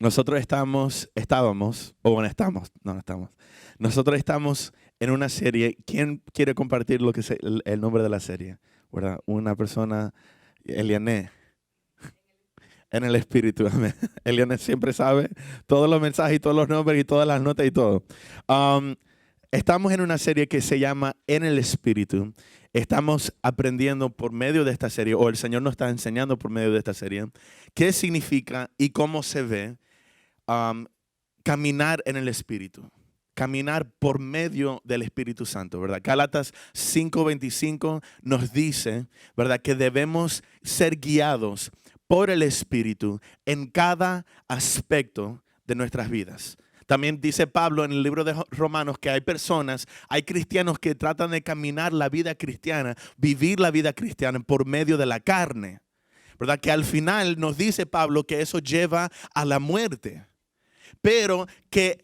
nosotros nosotros estamos en una serie. ¿Quién quiere compartir lo que es el nombre de la serie? ¿Verdad? Una persona, Eliané, en el espíritu. Amén. Eliané siempre sabe todos los mensajes y todos los nombres y todas las notas y todo. Um, Estamos en una serie que se llama En el Espíritu. Estamos aprendiendo por medio de esta serie, o el Señor nos está enseñando por medio de esta serie, qué significa y cómo se ve caminar en el Espíritu. Caminar por medio del Espíritu Santo, ¿verdad? Gálatas 5:25 nos dice, ¿verdad?, que debemos ser guiados por el Espíritu en cada aspecto de nuestras vidas. También dice Pablo en el libro de Romanos que hay cristianos que tratan de caminar la vida cristiana, vivir la vida cristiana por medio de la carne, ¿verdad? Que al final nos dice Pablo que eso lleva a la muerte, pero que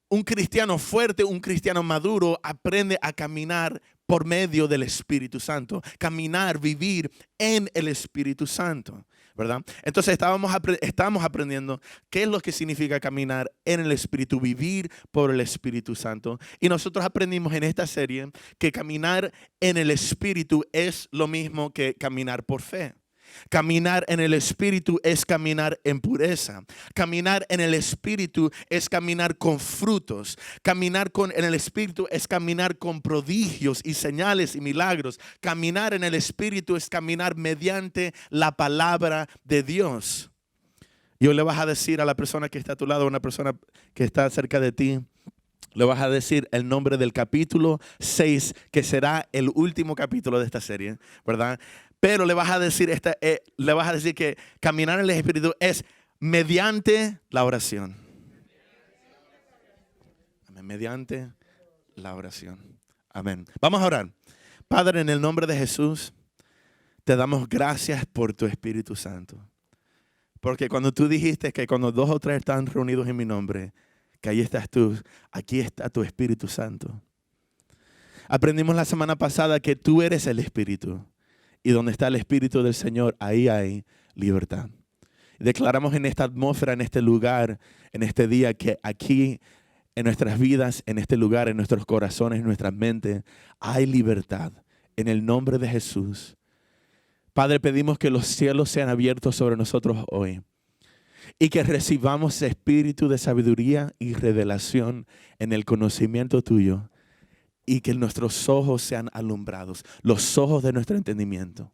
un cristiano fuerte, un cristiano maduro aprende a caminar por medio del Espíritu Santo, caminar, vivir en el Espíritu Santo, ¿verdad? Entonces estamos aprendiendo qué es lo que significa caminar en el Espíritu, vivir por el Espíritu Santo. Y nosotros aprendimos en esta serie que caminar en el Espíritu es lo mismo que caminar por fe. Caminar en el Espíritu es caminar en pureza. Caminar en el Espíritu es caminar con frutos. En el Espíritu es caminar con prodigios y señales y milagros. Caminar en el Espíritu es caminar mediante la palabra de Dios. Y hoy le vas a decir a la persona que está a tu lado, a una persona que está cerca de ti, le vas a decir el nombre del capítulo 6, que será el último capítulo de esta serie, ¿verdad? Pero le vas a decir que caminar en el Espíritu es mediante la oración. Amén. Mediante la oración. Amén. Vamos a orar. Padre, en el nombre de Jesús, te damos gracias por tu Espíritu Santo. Porque cuando tú dijiste que cuando 2 o 3 están reunidos en mi nombre, que ahí estás tú, aquí está tu Espíritu Santo. Aprendimos la semana pasada que tú eres el Espíritu. Y donde está el Espíritu del Señor, ahí hay libertad. Declaramos en esta atmósfera, en este lugar, en este día, que aquí en nuestras vidas, en este lugar, en nuestros corazones, en nuestras mentes, hay libertad. En el nombre de Jesús. Padre, pedimos que los cielos sean abiertos sobre nosotros hoy. Y que recibamos ese espíritu de sabiduría y revelación en el conocimiento tuyo. Y que nuestros ojos sean alumbrados, los ojos de nuestro entendimiento.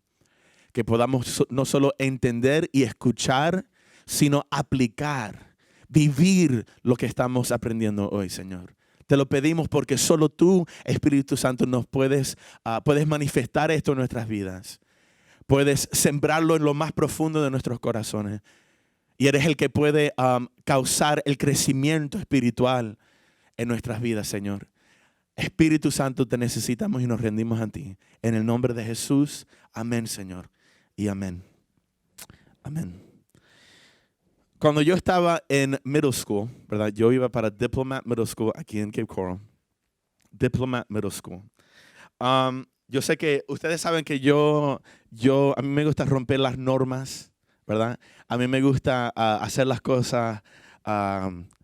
Que podamos no solo entender y escuchar, sino aplicar, vivir lo que estamos aprendiendo hoy, Señor. Te lo pedimos porque solo tú, Espíritu Santo, nos puedes manifestar esto en nuestras vidas. Puedes sembrarlo en lo más profundo de nuestros corazones. Y eres el que puede causar el crecimiento espiritual en nuestras vidas, Señor. Espíritu Santo, te necesitamos y nos rendimos a ti. En el nombre de Jesús, amén, Señor. Y amén. Amén. Cuando yo estaba en middle school, ¿verdad? Yo iba para Diplomat Middle School aquí en Cape Coral. Diplomat Middle School. Yo sé que ustedes saben que a mí me gusta romper las normas, ¿verdad? A mí me gusta hacer las cosas,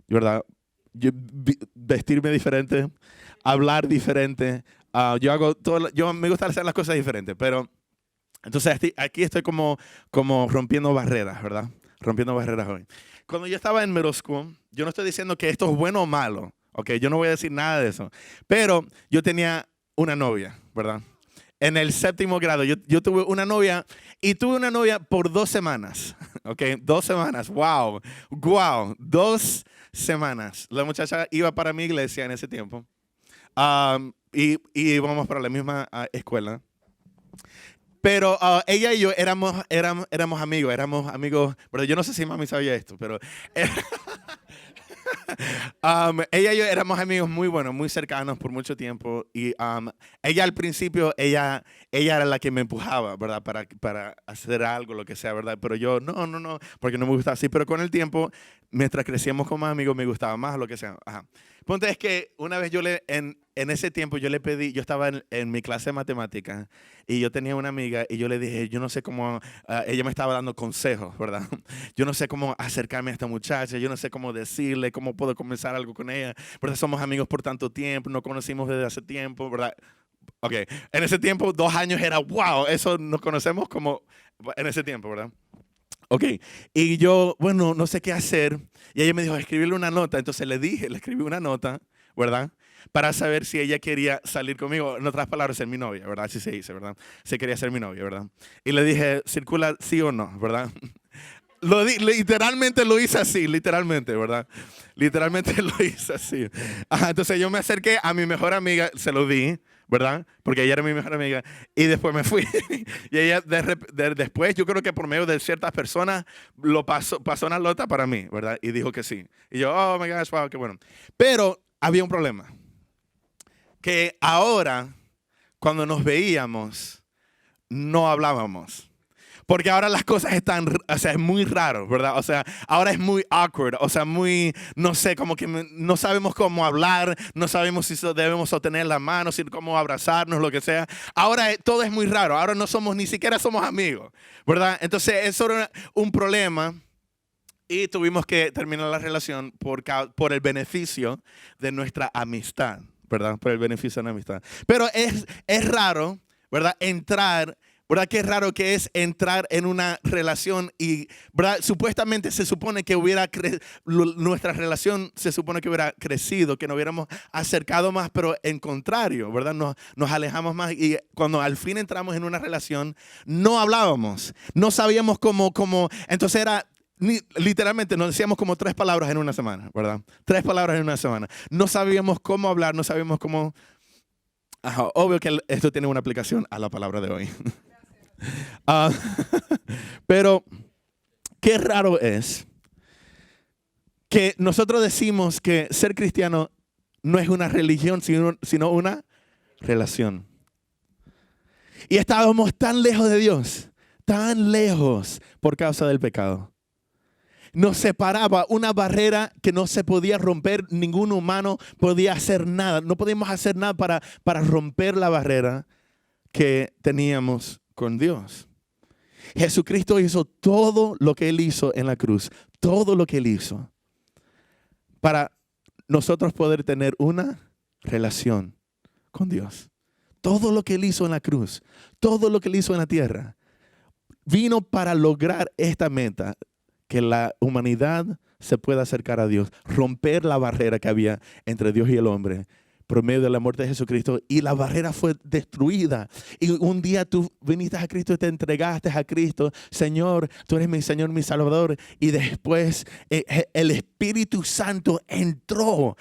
¿verdad? Vestirme diferente, hablar diferente. Yo me gusta hacer las cosas diferentes, pero entonces aquí estoy como rompiendo barreras, ¿verdad? Rompiendo barreras hoy. Cuando yo estaba en middle school, yo no estoy diciendo que esto es bueno o malo, ¿ok? Yo no voy a decir nada de eso, pero yo tenía una novia, ¿verdad? En el 7º grado, yo tuve una novia y tuve una novia por 2 semanas, ¿ok? 2 semanas, wow, 2 semanas. La muchacha iba para mi iglesia en ese tiempo y íbamos para la misma escuela. Pero ella y yo éramos amigos, pero yo no sé si mami sabía esto, pero ella y yo éramos amigos muy buenos, muy cercanos por mucho tiempo. Y ella al principio, ella era la que me empujaba, ¿verdad? Para hacer algo, lo que sea, ¿verdad? Pero yo, no, porque no me gustaba así. Pero con el tiempo, mientras crecíamos como amigos, me gustaba más, lo que sea. Ajá. El punto es que una vez yo en ese tiempo yo le pedí, yo estaba en mi clase de matemáticas y yo tenía una amiga y yo le dije, yo no sé cómo, ella me estaba dando consejos, ¿verdad? Yo no sé cómo acercarme a esta muchacha, yo no sé cómo decirle, cómo puedo comenzar algo con ella, ¿verdad? Somos amigos por tanto tiempo, nos conocimos desde hace tiempo, ¿verdad? Ok, en ese tiempo 2 años era, wow, eso nos conocemos como en ese tiempo, ¿verdad? Ok, y yo, bueno, no sé qué hacer. Y ella me dijo, escribirle una nota. Entonces le escribí una nota, ¿verdad? Para saber si ella quería salir conmigo. En otras palabras, ser mi novia, ¿verdad? Así se dice, ¿verdad? Si quería ser mi novia, ¿verdad? Y le dije, circula sí o no, ¿verdad? Literalmente lo hice así, literalmente, ¿verdad? Literalmente lo hice así. Ajá, entonces yo me acerqué a mi mejor amiga, se lo di, ¿verdad? Porque ella era mi mejor amiga. Y después me fui. Y ella después, yo creo que por medio de ciertas personas, pasó una nota para mí, ¿verdad? Y dijo que sí. Y yo, oh my gosh, wow, qué bueno. Pero había un problema. Que ahora, cuando nos veíamos, no hablábamos. Porque ahora las cosas están, o sea, es muy raro, ¿verdad? O sea, ahora es muy awkward, o sea, muy, no sé, como que no sabemos cómo hablar, no sabemos si debemos sostener las manos, si cómo abrazarnos, lo que sea. Ahora todo es muy raro, ahora no somos, ni siquiera somos amigos, ¿verdad? Entonces, eso era un problema y tuvimos que terminar la relación por el beneficio de nuestra amistad, ¿verdad? Por el beneficio de la amistad. Pero es raro, ¿verdad? ¿Verdad? Qué raro que es entrar en una relación y, ¿verdad? Supuestamente se supone que nuestra relación se supone que hubiera crecido, que nos hubiéramos acercado más, pero en contrario, ¿verdad? Nos alejamos más y cuando al fin entramos en una relación, no hablábamos, no sabíamos cómo, entonces era... Literalmente nos decíamos como 3 palabras en una semana, ¿verdad? 3 palabras en una semana. No sabíamos cómo hablar, no sabíamos cómo... Ajá, obvio que esto tiene una aplicación a la palabra de hoy. Pero qué raro es que nosotros decimos que ser cristiano no es una religión, sino una relación. Y estábamos tan lejos de Dios, tan lejos por causa del pecado. Nos separaba una barrera que no se podía romper, ningún humano podía hacer nada. No podíamos hacer nada para romper la barrera que teníamos con Dios. Jesucristo hizo todo lo que Él hizo en la cruz, todo lo que Él hizo para nosotros poder tener una relación con Dios. Todo lo que Él hizo en la cruz, todo lo que Él hizo en la tierra, vino para lograr esta meta, que la humanidad se pueda acercar a Dios, romper la barrera que había entre Dios y el hombre por medio de la muerte de Jesucristo, y la barrera fue destruida. Y un día tú viniste a Cristo y te entregaste a Cristo. Señor, tú eres mi Señor, mi Salvador. Y después el Espíritu Santo entró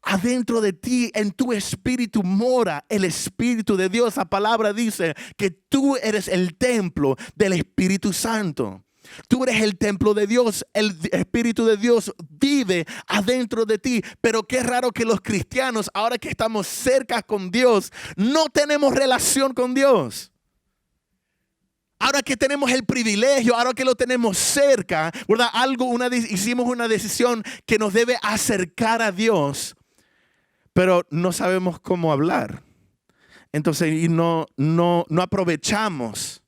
adentro de ti. En tu espíritu mora el Espíritu de Dios. La palabra dice que tú eres el templo del Espíritu Santo. Tú eres el templo de Dios, el Espíritu de Dios vive adentro de ti. Pero qué raro que los cristianos, ahora que estamos cerca con Dios, no tenemos relación con Dios. Ahora que tenemos el privilegio, ahora que lo tenemos cerca, ¿verdad? Hicimos una decisión que nos debe acercar a Dios, pero no sabemos cómo hablar. Entonces no aprovechamos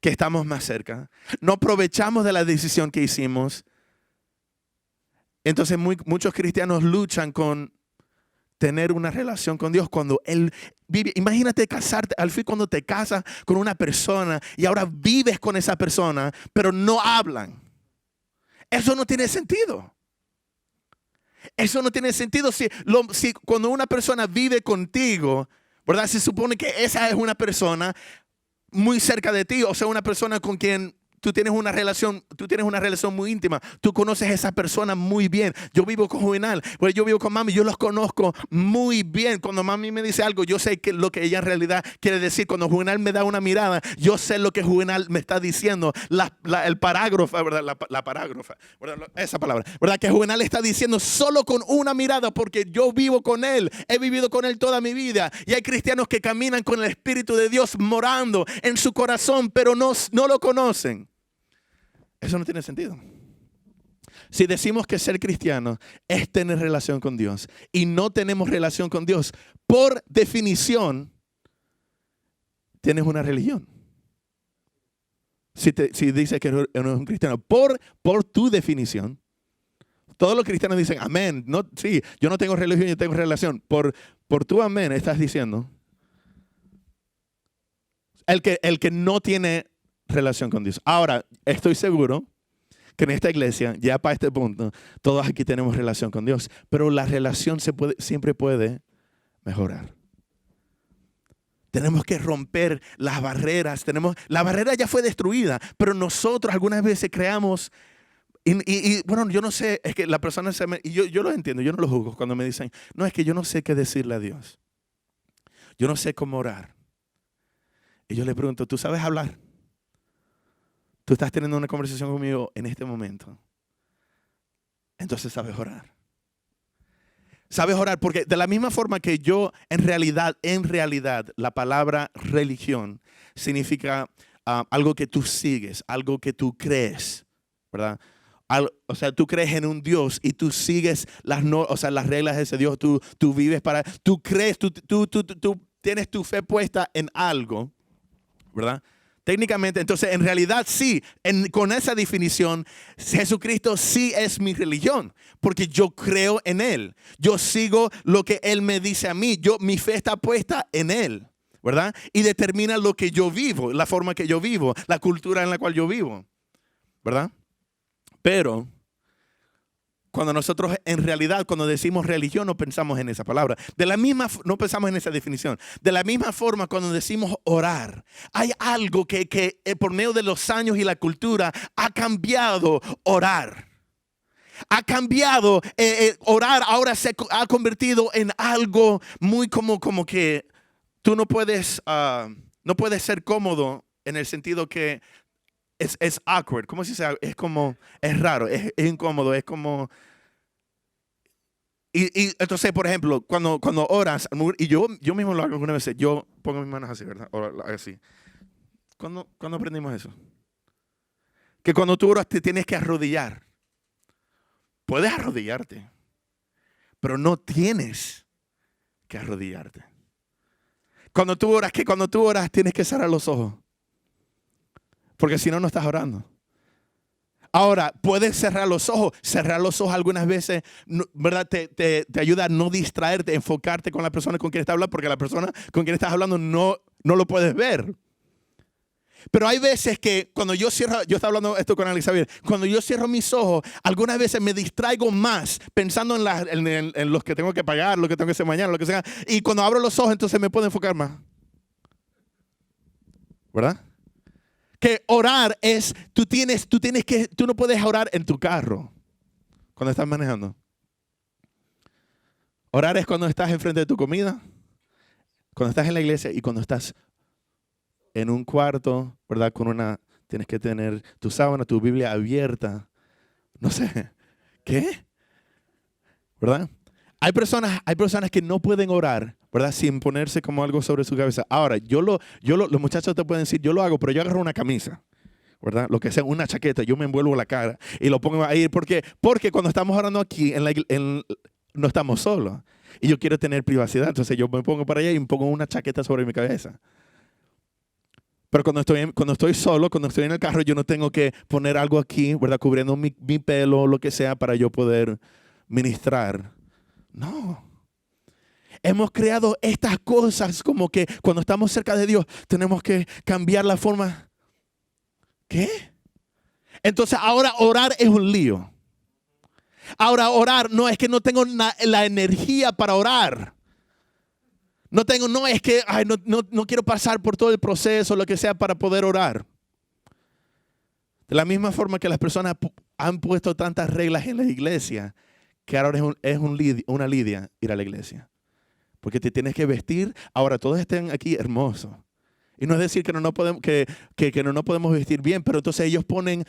que estamos más cerca. No aprovechamos de la decisión que hicimos. Entonces muchos cristianos luchan con tener una relación con Dios cuando Él vive. Imagínate casarte, al fin cuando te casas con una persona y ahora vives con esa persona, pero no hablan. Eso no tiene sentido. Eso no tiene sentido si cuando una persona vive contigo, ¿verdad? Se supone que esa es una persona muy cerca de ti, o sea, una persona con quien tú tienes una relación muy íntima. Tú conoces a esa persona muy bien. Yo vivo con Juvenal, pues yo vivo con mami, yo los conozco muy bien. Cuando mami me dice algo, yo sé lo que ella en realidad quiere decir. Cuando Juvenal me da una mirada, yo sé lo que Juvenal me está diciendo. El parágrafo, ¿verdad? La parágrafa, ¿verdad? Esa palabra, ¿verdad? Que Juvenal está diciendo solo con una mirada, porque yo vivo con él. He vivido con él toda mi vida. Y hay cristianos que caminan con el Espíritu de Dios morando en su corazón, pero no lo conocen. Eso no tiene sentido. Si decimos que ser cristiano es tener relación con Dios y no tenemos relación con Dios, por definición, tienes una religión. Si dices que no eres un cristiano, por tu definición, todos los cristianos dicen amén. No, sí, yo no tengo religión, yo tengo relación. Por tu amén estás diciendo el que no tiene relación con Dios. Ahora, estoy seguro que en esta iglesia, ya para este punto, todos aquí tenemos relación con Dios, pero la relación siempre puede mejorar. Tenemos que romper las barreras. La barrera ya fue destruida, pero nosotros algunas veces creamos, bueno, yo no sé, es que la persona y yo lo entiendo, yo no lo juzgo cuando me dicen, no, es que yo no sé qué decirle a Dios. Yo no sé cómo orar. Y yo le pregunto, ¿tú sabes hablar? Tú estás teniendo una conversación conmigo en este momento. Entonces sabes orar. Sabes orar porque de la misma forma que yo, en realidad, la palabra religión significa algo que tú sigues, algo que tú crees, ¿verdad? O sea, tú crees en un Dios y tú sigues las reglas de ese Dios. Tú vives tú crees, tú tienes tu fe puesta en algo, ¿verdad? Técnicamente, entonces, en realidad sí, con esa definición, Jesucristo sí es mi religión, porque yo creo en Él. Yo sigo lo que Él me dice a mí. Mi fe está puesta en Él, ¿verdad? Y determina lo que yo vivo, la forma que yo vivo, la cultura en la cual yo vivo, ¿verdad? Pero cuando nosotros en realidad, cuando decimos religión, no pensamos en esa palabra. No pensamos en esa definición. De la misma forma, cuando decimos orar, hay algo que por medio de los años y la cultura ha cambiado orar. Ha cambiado orar, ahora se ha convertido en algo muy como que tú no puedes ser cómodo en el sentido que es awkward. ¿Cómo se dice? Es raro, es incómodo, es como... Y entonces, por ejemplo, cuando oras, y yo mismo lo hago algunas veces, yo pongo mis manos así, ¿verdad? Así. ¿Cuándo aprendimos eso? Que cuando tú oras te tienes que arrodillar. Puedes arrodillarte, pero no tienes que arrodillarte. Cuando tú oras tienes que cerrar los ojos. Porque si no, no estás orando. Ahora, puedes cerrar los ojos. Cerrar los ojos algunas veces, ¿verdad? Te ayuda a no distraerte, enfocarte con la persona con quien estás hablando, porque la persona con quien estás hablando no lo puedes ver. Pero hay veces que cuando yo estaba hablando esto con Elizabeth, cuando yo cierro mis ojos, algunas veces me distraigo más pensando en los que tengo que pagar, lo que tengo que hacer mañana, lo que sea. Y cuando abro los ojos, entonces me puedo enfocar más. ¿Verdad? Que orar es, tú no puedes orar en tu carro cuando estás manejando. Orar es cuando estás enfrente de tu comida, cuando estás en la iglesia y cuando estás en un cuarto, ¿verdad? Tienes que tener tu sábana, tu Biblia abierta. No sé, ¿qué? ¿Verdad? Hay personas que no pueden orar, ¿verdad? Sin ponerse como algo sobre su cabeza. Ahora, los muchachos te pueden decir, yo lo hago, pero yo agarro una camisa, ¿verdad? Lo que sea, una chaqueta, yo me envuelvo la cara y lo pongo ahí. Porque cuando estamos orando aquí, no estamos solos. Y yo quiero tener privacidad, entonces yo me pongo para allá y me pongo una chaqueta sobre mi cabeza. Pero cuando estoy solo, cuando estoy en el carro, yo no tengo que poner algo aquí, ¿verdad? Cubriendo mi pelo o lo que sea para yo poder ministrar. No. Hemos creado estas cosas como que cuando estamos cerca de Dios tenemos que cambiar la forma. ¿Qué? Entonces ahora orar es un lío. Ahora orar no es que no tengo la energía para orar. No es que no quiero pasar por todo el proceso, lo que sea, para poder orar. De la misma forma que las personas han puesto tantas reglas en la iglesia, que ahora es una lidia ir a la iglesia. Porque te tienes que vestir. Ahora todos estén aquí hermosos. Y no es decir que no podemos, que no podemos vestir bien, pero entonces ellos ponen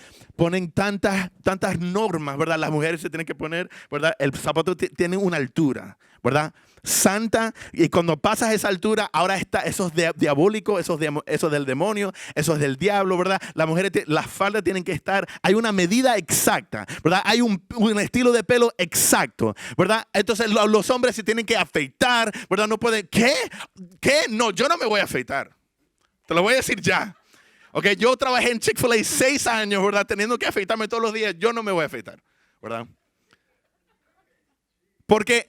tantas normas, ¿verdad? Las mujeres se tienen que poner, ¿verdad? El zapato tiene una altura, ¿verdad? Santa, y cuando pasas esa altura, ahora está, eso es diabólico, eso es del demonio, eso es del diablo, ¿verdad? Las mujeres, las faldas tienen que estar, hay una medida exacta, ¿verdad? Hay un estilo de pelo exacto, ¿verdad? Entonces los hombres se tienen que afeitar, ¿verdad? No pueden, ¿qué? No, yo no me voy a afeitar. Te lo voy a decir ya. Ok, yo trabajé en Chick-fil-A 6 años, ¿verdad? Teniendo que afeitarme todos los días. Yo no me voy a afeitar, ¿verdad? Porque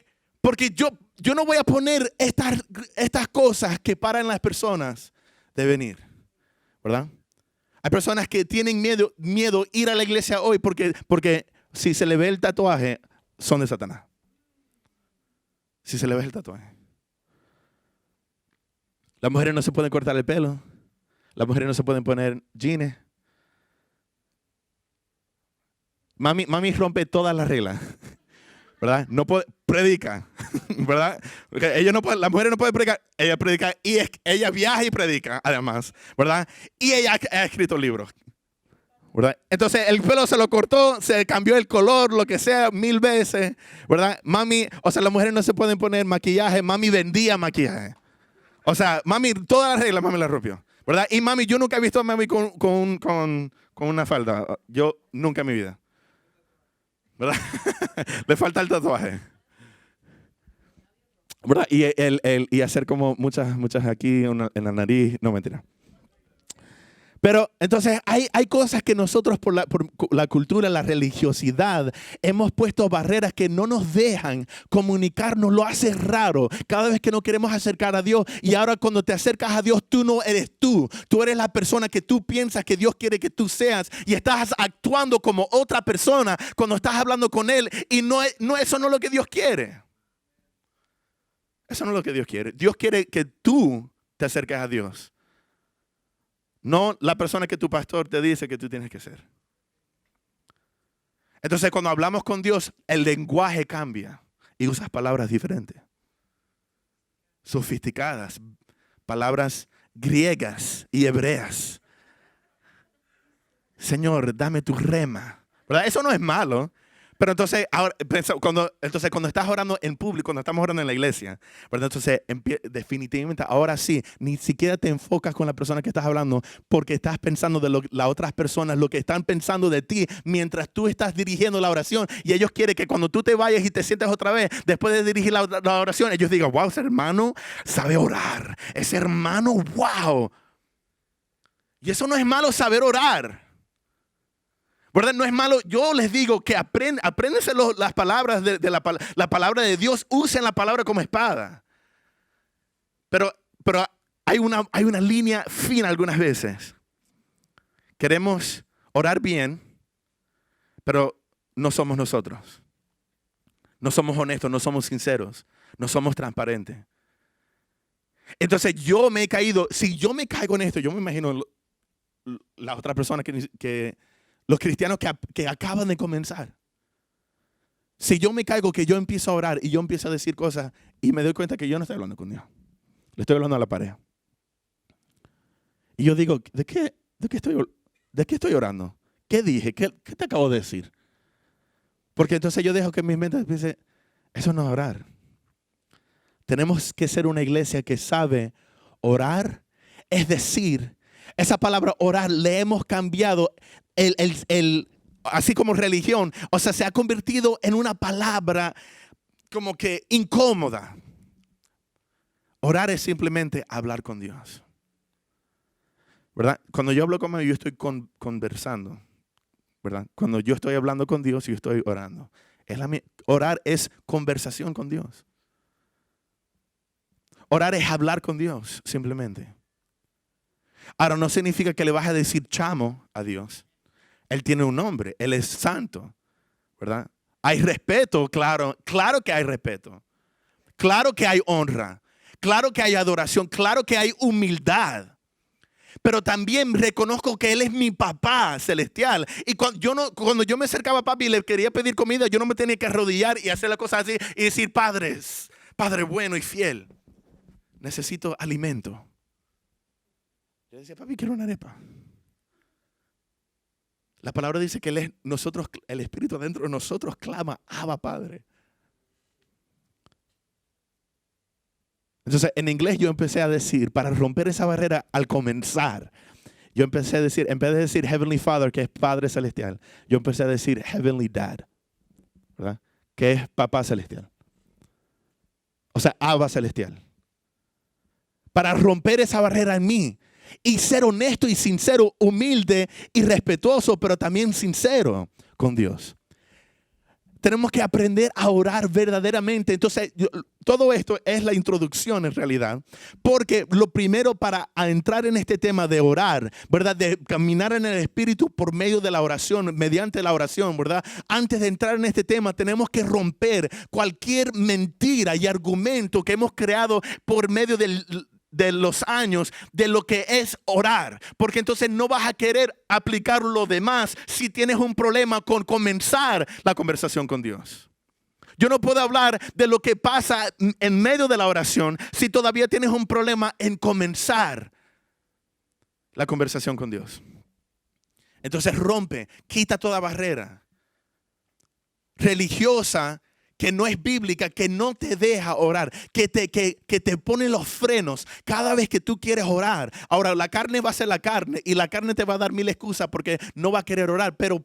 yo no voy a poner estas cosas que paran las personas de venir, ¿verdad? Hay personas que tienen miedo ir a la iglesia hoy porque si se le ve el tatuaje, son de Satanás. Si se le ve el tatuaje. Las mujeres no se pueden cortar el pelo. Las mujeres no se pueden poner jeans. Mami rompe todas las reglas, ¿verdad? No puede, predica, ¿verdad? Porque las mujeres no pueden predicar. Ella predica y ella viaja y predica, además, ¿verdad? Y ella ha escrito libros, ¿verdad? Entonces el pelo se lo cortó, se cambió el color, lo que sea, 1000 veces, ¿verdad? Mami, o sea, las mujeres no se pueden poner maquillaje. Mami vendía maquillaje. O sea, mami, todas las reglas, mami las rompió, ¿verdad? Y mami, yo nunca he visto a mami con una falda. Yo nunca en mi vida, ¿verdad? Le falta el tatuaje, ¿verdad? Y hacer como muchas aquí en la nariz. No, mentira. Pero entonces hay cosas que nosotros por la cultura, la religiosidad, hemos puesto barreras que no nos dejan comunicarnos, lo hace raro. Cada vez que nos queremos acercar a Dios, y ahora cuando te acercas a Dios, tú no eres tú. Tú eres la persona que tú piensas que Dios quiere que tú seas y estás actuando como otra persona cuando estás hablando con Él, y eso no es lo que Dios quiere. Eso no es lo que Dios quiere. Dios quiere que tú te acerques a Dios. No la persona que tu pastor te dice que tú tienes que ser. Entonces, cuando hablamos con Dios, el lenguaje cambia y usas palabras diferentes. Sofisticadas, palabras griegas y hebreas. Señor, dame tu rema, ¿verdad? Eso no es malo. Pero entonces, cuando estás orando en público, cuando estamos orando en la iglesia, ¿verdad? Entonces, definitivamente, ahora sí, ni siquiera te enfocas con la persona que estás hablando, porque estás pensando de las otras personas, lo que están pensando de ti, mientras tú estás dirigiendo la oración. Y ellos quieren que cuando tú te vayas y te sientes otra vez, después de dirigir la oración, ellos digan, wow, ese hermano sabe orar. Ese hermano, wow. Y eso no es malo, saber orar, ¿verdad? No es malo. Yo les digo que apréndense las palabras de la palabra de Dios. Usen la palabra como espada. Pero hay una línea fina algunas veces. Queremos orar bien, pero no somos nosotros. No somos honestos, no somos sinceros, no somos transparentes. Entonces yo me he caído. Si yo me caigo en esto, yo me imagino las otras personas que los cristianos que acaban de comenzar. Si yo me caigo, que yo empiezo a orar y yo empiezo a decir cosas y me doy cuenta que yo no estoy hablando con Dios. Le estoy hablando a la pareja. Y yo digo, ¿de qué estoy orando? ¿Qué dije? ¿Qué te acabo de decir? Porque entonces yo dejo que mi mente piense, eso no es orar. Tenemos que ser una iglesia que sabe orar. Es decir, esa palabra orar le hemos cambiado así como religión. O sea, se ha convertido en una palabra como que incómoda. Orar es simplemente hablar con Dios, ¿verdad? Cuando yo hablo con Dios, yo estoy conversando, ¿verdad? Cuando yo estoy hablando con Dios, yo estoy orando. Orar es conversación con Dios. Orar es hablar con Dios, simplemente. Ahora, no significa que le vas a decir chamo a Dios. Él tiene un nombre, Él es santo, ¿verdad? Hay respeto, claro que hay respeto. Claro que hay honra. Claro que hay adoración. Claro que hay humildad. Pero también reconozco que Él es mi papá celestial. Y cuando yo me acercaba a papi y le quería pedir comida, yo no me tenía que arrodillar y hacer las cosas así y decir, Padre bueno y fiel, necesito alimento. Yo decía, papi, quiero una arepa. La palabra dice que el Espíritu adentro de nosotros clama, Abba, Padre. Entonces, en inglés yo empecé a decir, para romper esa barrera al comenzar, yo empecé a decir, en vez de decir Heavenly Father, que es Padre Celestial, yo empecé a decir Heavenly Dad, ¿verdad? Que es Papá Celestial. O sea, Abba Celestial. Para romper esa barrera en mí y ser honesto y sincero, humilde y respetuoso, pero también sincero con Dios. Tenemos que aprender a orar verdaderamente. Entonces, todo esto es la introducción en realidad. Porque lo primero para entrar en este tema de orar, ¿verdad? De caminar en el Espíritu por medio de la oración, mediante la oración, ¿verdad? Antes de entrar en este tema, tenemos que romper cualquier mentira y argumento que hemos creado por medio de los años de lo que es orar, porque entonces no vas a querer aplicar lo demás si tienes un problema con comenzar la conversación con Dios. Yo no puedo hablar de lo que pasa en medio de la oración si todavía tienes un problema en comenzar la conversación con Dios. Entonces rompe, quita toda barrera religiosa que no es bíblica, que no te deja orar, que te pone los frenos cada vez que tú quieres orar. Ahora, la carne va a ser la carne y la carne te va a dar mil excusas porque no va a querer orar, pero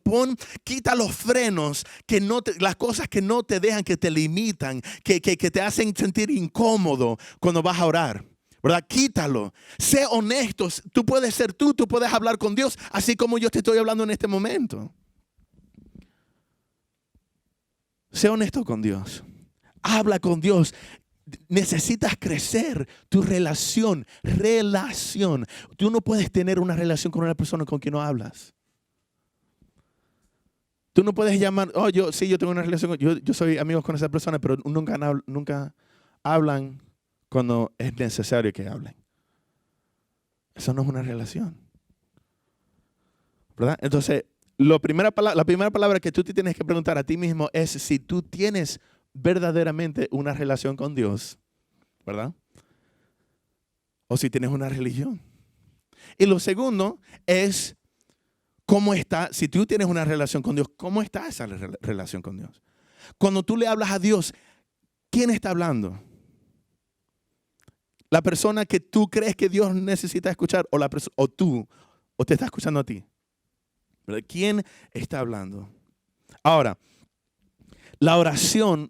quita los frenos, las cosas que no te dejan, que te limitan, que te hacen sentir incómodo cuando vas a orar. ¿Verdad? Quítalo. Sé honesto. Tú puedes ser tú puedes hablar con Dios así como yo te estoy hablando en este momento. Sé honesto con Dios. Habla con Dios. Necesitas crecer tu relación. Tú no puedes tener una relación con una persona con quien no hablas. Tú no puedes llamar, yo tengo una relación, yo soy amigo con esa persona, pero nunca hablan cuando es necesario que hablen. Eso no es una relación. ¿Verdad? Entonces, la primera palabra que tú te tienes que preguntar a ti mismo es si tú tienes verdaderamente una relación con Dios, ¿verdad? O si tienes una religión. Y lo segundo es si tú tienes una relación con Dios, ¿cómo está esa relación con Dios? Cuando tú le hablas a Dios, ¿quién está hablando? ¿La persona que tú crees que Dios necesita escuchar o tú, o te está escuchando a ti? ¿Verdad? ¿Quién está hablando? Ahora, la oración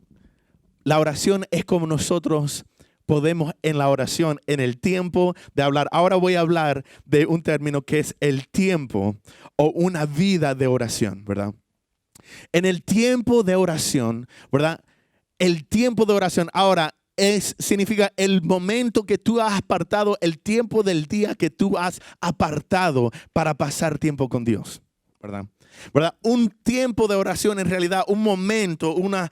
es como nosotros podemos en la oración, en el tiempo de hablar. Ahora voy a hablar de un término que es el tiempo o una vida de oración, ¿verdad? En el tiempo de oración, ¿verdad? El tiempo de oración ahora significa el momento que tú has apartado, el tiempo del día que tú has apartado para pasar tiempo con Dios. ¿Verdad? Un tiempo de oración en realidad, un momento, un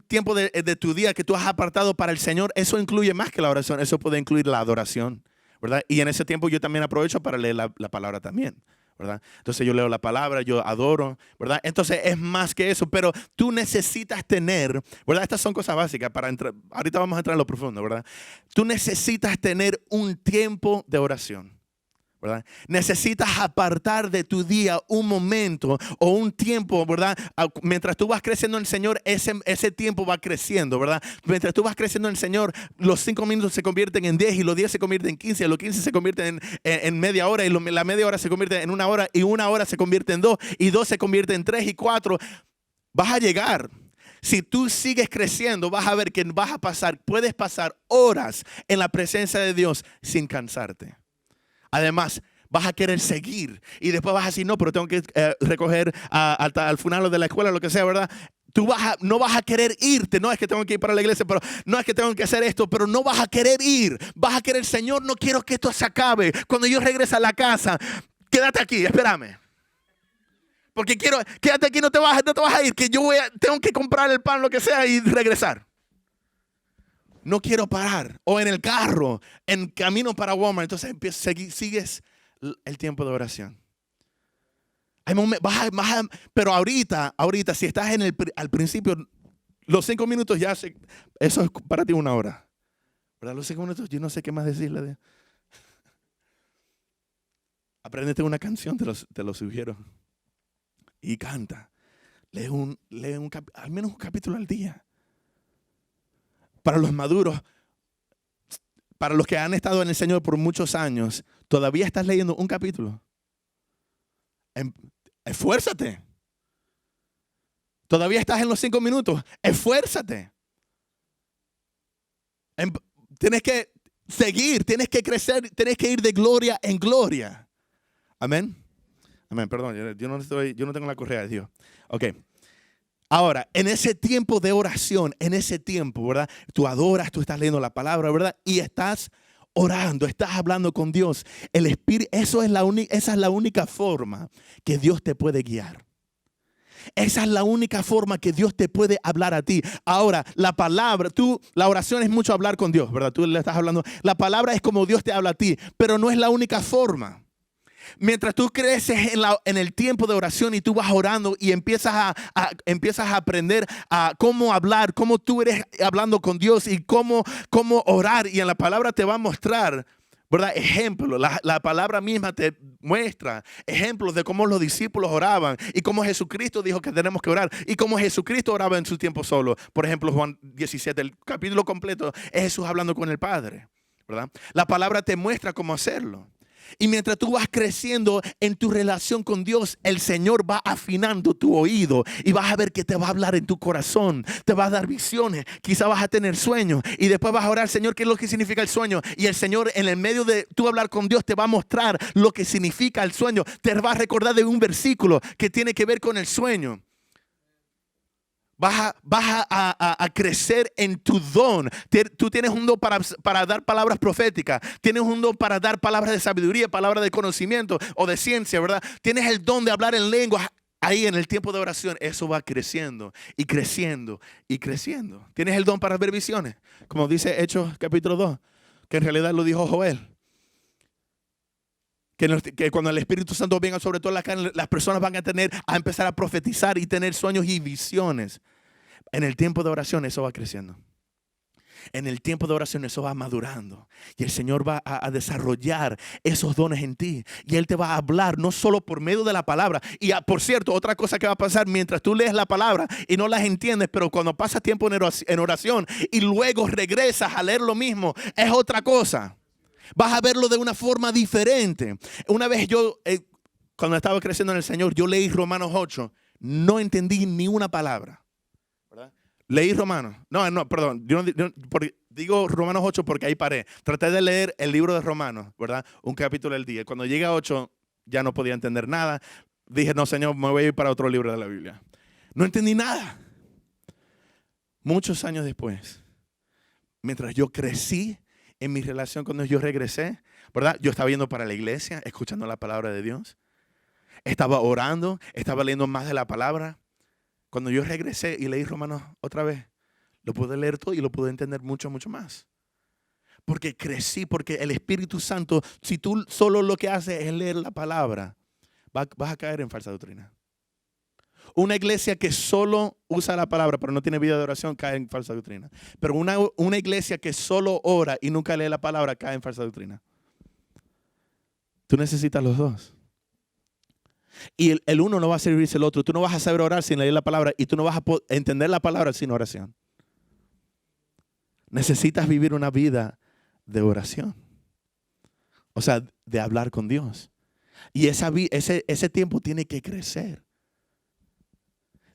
tiempo de tu día que tú has apartado para el Señor, eso incluye más que la oración, eso puede incluir la adoración, ¿verdad? Y en ese tiempo yo también aprovecho para leer la palabra también, ¿verdad? Entonces yo leo la palabra, yo adoro, ¿verdad? Entonces es más que eso, pero tú necesitas tener, ¿verdad? Estas son cosas básicas para entrar, ahorita vamos a entrar en lo profundo, ¿verdad? Tú necesitas tener un tiempo de oración. ¿Verdad? Necesitas apartar de tu día un momento o un tiempo, ¿verdad? Mientras tú vas creciendo en el Señor, ese tiempo va creciendo, ¿verdad? Mientras tú vas creciendo en el Señor, los 5 minutos se convierten en 10 y los 10 se convierten en 15, y los 15 se convierten en media hora y la media hora se convierte en una hora y una hora se convierte en 2 y 2 se convierte en 3 y 4. Vas a llegar. Si tú sigues creciendo, vas a ver que puedes pasar horas en la presencia de Dios sin cansarte. Además, vas a querer seguir y después vas a decir, no, pero tengo que recoger al final de la escuela, lo que sea, ¿verdad? No vas a querer irte, no es que tengo que ir para la iglesia, pero no es que tengo que hacer esto, pero no vas a querer ir. Vas a querer, Señor, no quiero que esto se acabe. Cuando yo regrese a la casa, quédate aquí, espérame. Porque quédate aquí, no te vas a ir, que tengo que comprar el pan, lo que sea, y regresar. No quiero parar. O en el carro, en camino para Walmart. Entonces sigues el tiempo de oración. Hay pero ahorita, si estás al principio, los 5 minutos eso es para ti 1 hora. ¿Verdad? Los 5 minutos, yo no sé qué más decirle. Apréndete una canción, te lo sugiero. Y canta. Lee al menos un capítulo al día. Para los maduros, para los que han estado en el Señor por muchos años, todavía estás leyendo un capítulo. Esfuérzate. Todavía estás en los 5 minutos. Esfuérzate. Tienes que seguir, tienes que crecer, tienes que ir de gloria en gloria. Amén. Amén, perdón, yo no tengo la correa de Dios. Ok. Ahora, en ese tiempo de oración, en ese tiempo, ¿verdad? Tú adoras, tú estás leyendo la palabra, ¿verdad? Y estás orando, estás hablando con Dios. El Espíritu, esa es la única forma que Dios te puede guiar. Esa es la única forma que Dios te puede hablar a ti. Ahora, la palabra, la oración es mucho hablar con Dios, ¿verdad? Tú le estás hablando. La palabra es como Dios te habla a ti, pero no es la única forma. Mientras tú creces en el tiempo de oración y tú vas orando y empiezas a aprender a cómo hablar, cómo tú eres hablando con Dios y cómo orar. Y en la palabra te va a mostrar, ¿verdad? Ejemplos. La palabra misma te muestra ejemplos de cómo los discípulos oraban y cómo Jesucristo dijo que tenemos que orar y cómo Jesucristo oraba en su tiempo solo. Por ejemplo, Juan 17, el capítulo completo es Jesús hablando con el Padre, ¿verdad? La palabra te muestra cómo hacerlo. Y mientras tú vas creciendo en tu relación con Dios, el Señor va afinando tu oído y vas a ver que te va a hablar en tu corazón, te va a dar visiones, quizá vas a tener sueños y después vas a orar, Señor, ¿qué es lo que significa el sueño? Y el Señor en el medio de tú hablar con Dios te va a mostrar lo que significa el sueño, te va a recordar de un versículo que tiene que ver con el sueño. Vas a crecer en tu don. Tú tienes un don para dar palabras proféticas. Tienes un don para dar palabras de sabiduría, palabras de conocimiento o de ciencia, ¿verdad? Tienes el don de hablar en lenguas. Ahí en el tiempo de oración, eso va creciendo y creciendo y creciendo. Tienes el don para ver visiones. Como dice Hechos capítulo 2, que en realidad lo dijo Joel. Que cuando el Espíritu Santo venga sobre toda la carne, las personas van a empezar a profetizar y tener sueños y visiones. En el tiempo de oración eso va creciendo. En el tiempo de oración eso va madurando. Y el Señor va a desarrollar esos dones en ti. Y Él te va a hablar no solo por medio de la palabra. Y por cierto, otra cosa que va a pasar mientras tú lees la palabra y no las entiendes, pero cuando pasas tiempo en oración y luego regresas a leer lo mismo, es otra cosa. Vas a verlo de una forma diferente. Una vez cuando estaba creciendo en el Señor, yo leí Romanos 8. No entendí ni una palabra. ¿Verdad? Leí Romanos. No, perdón. Digo Romanos 8 porque ahí paré. Traté de leer el libro de Romanos, ¿verdad? Un capítulo al día. Cuando llegué a 8 ya no podía entender nada. Dije, no, Señor, me voy a ir para otro libro de la Biblia. No entendí nada. Muchos años después, mientras yo crecí en mi relación con Dios, yo regresé, ¿verdad? Yo estaba yendo para la iglesia, escuchando la palabra de Dios. Estaba orando, estaba leyendo más de la palabra. Cuando yo regresé y leí Romanos otra vez, lo pude leer todo y lo pude entender mucho, mucho más. Porque crecí, porque el Espíritu Santo, si tú solo lo que haces es leer la palabra, vas a caer en falsa doctrina. Una iglesia que solo usa la palabra pero no tiene vida de oración cae en falsa doctrina. Pero una iglesia que solo ora y nunca lee la palabra cae en falsa doctrina. Tú necesitas los dos. Y el uno no va a servirse el otro. Tú no vas a saber orar sin leer la palabra y tú no vas a entender la palabra sin oración. Necesitas vivir una vida de oración. O sea, de hablar con Dios. Y ese tiempo tiene que crecer.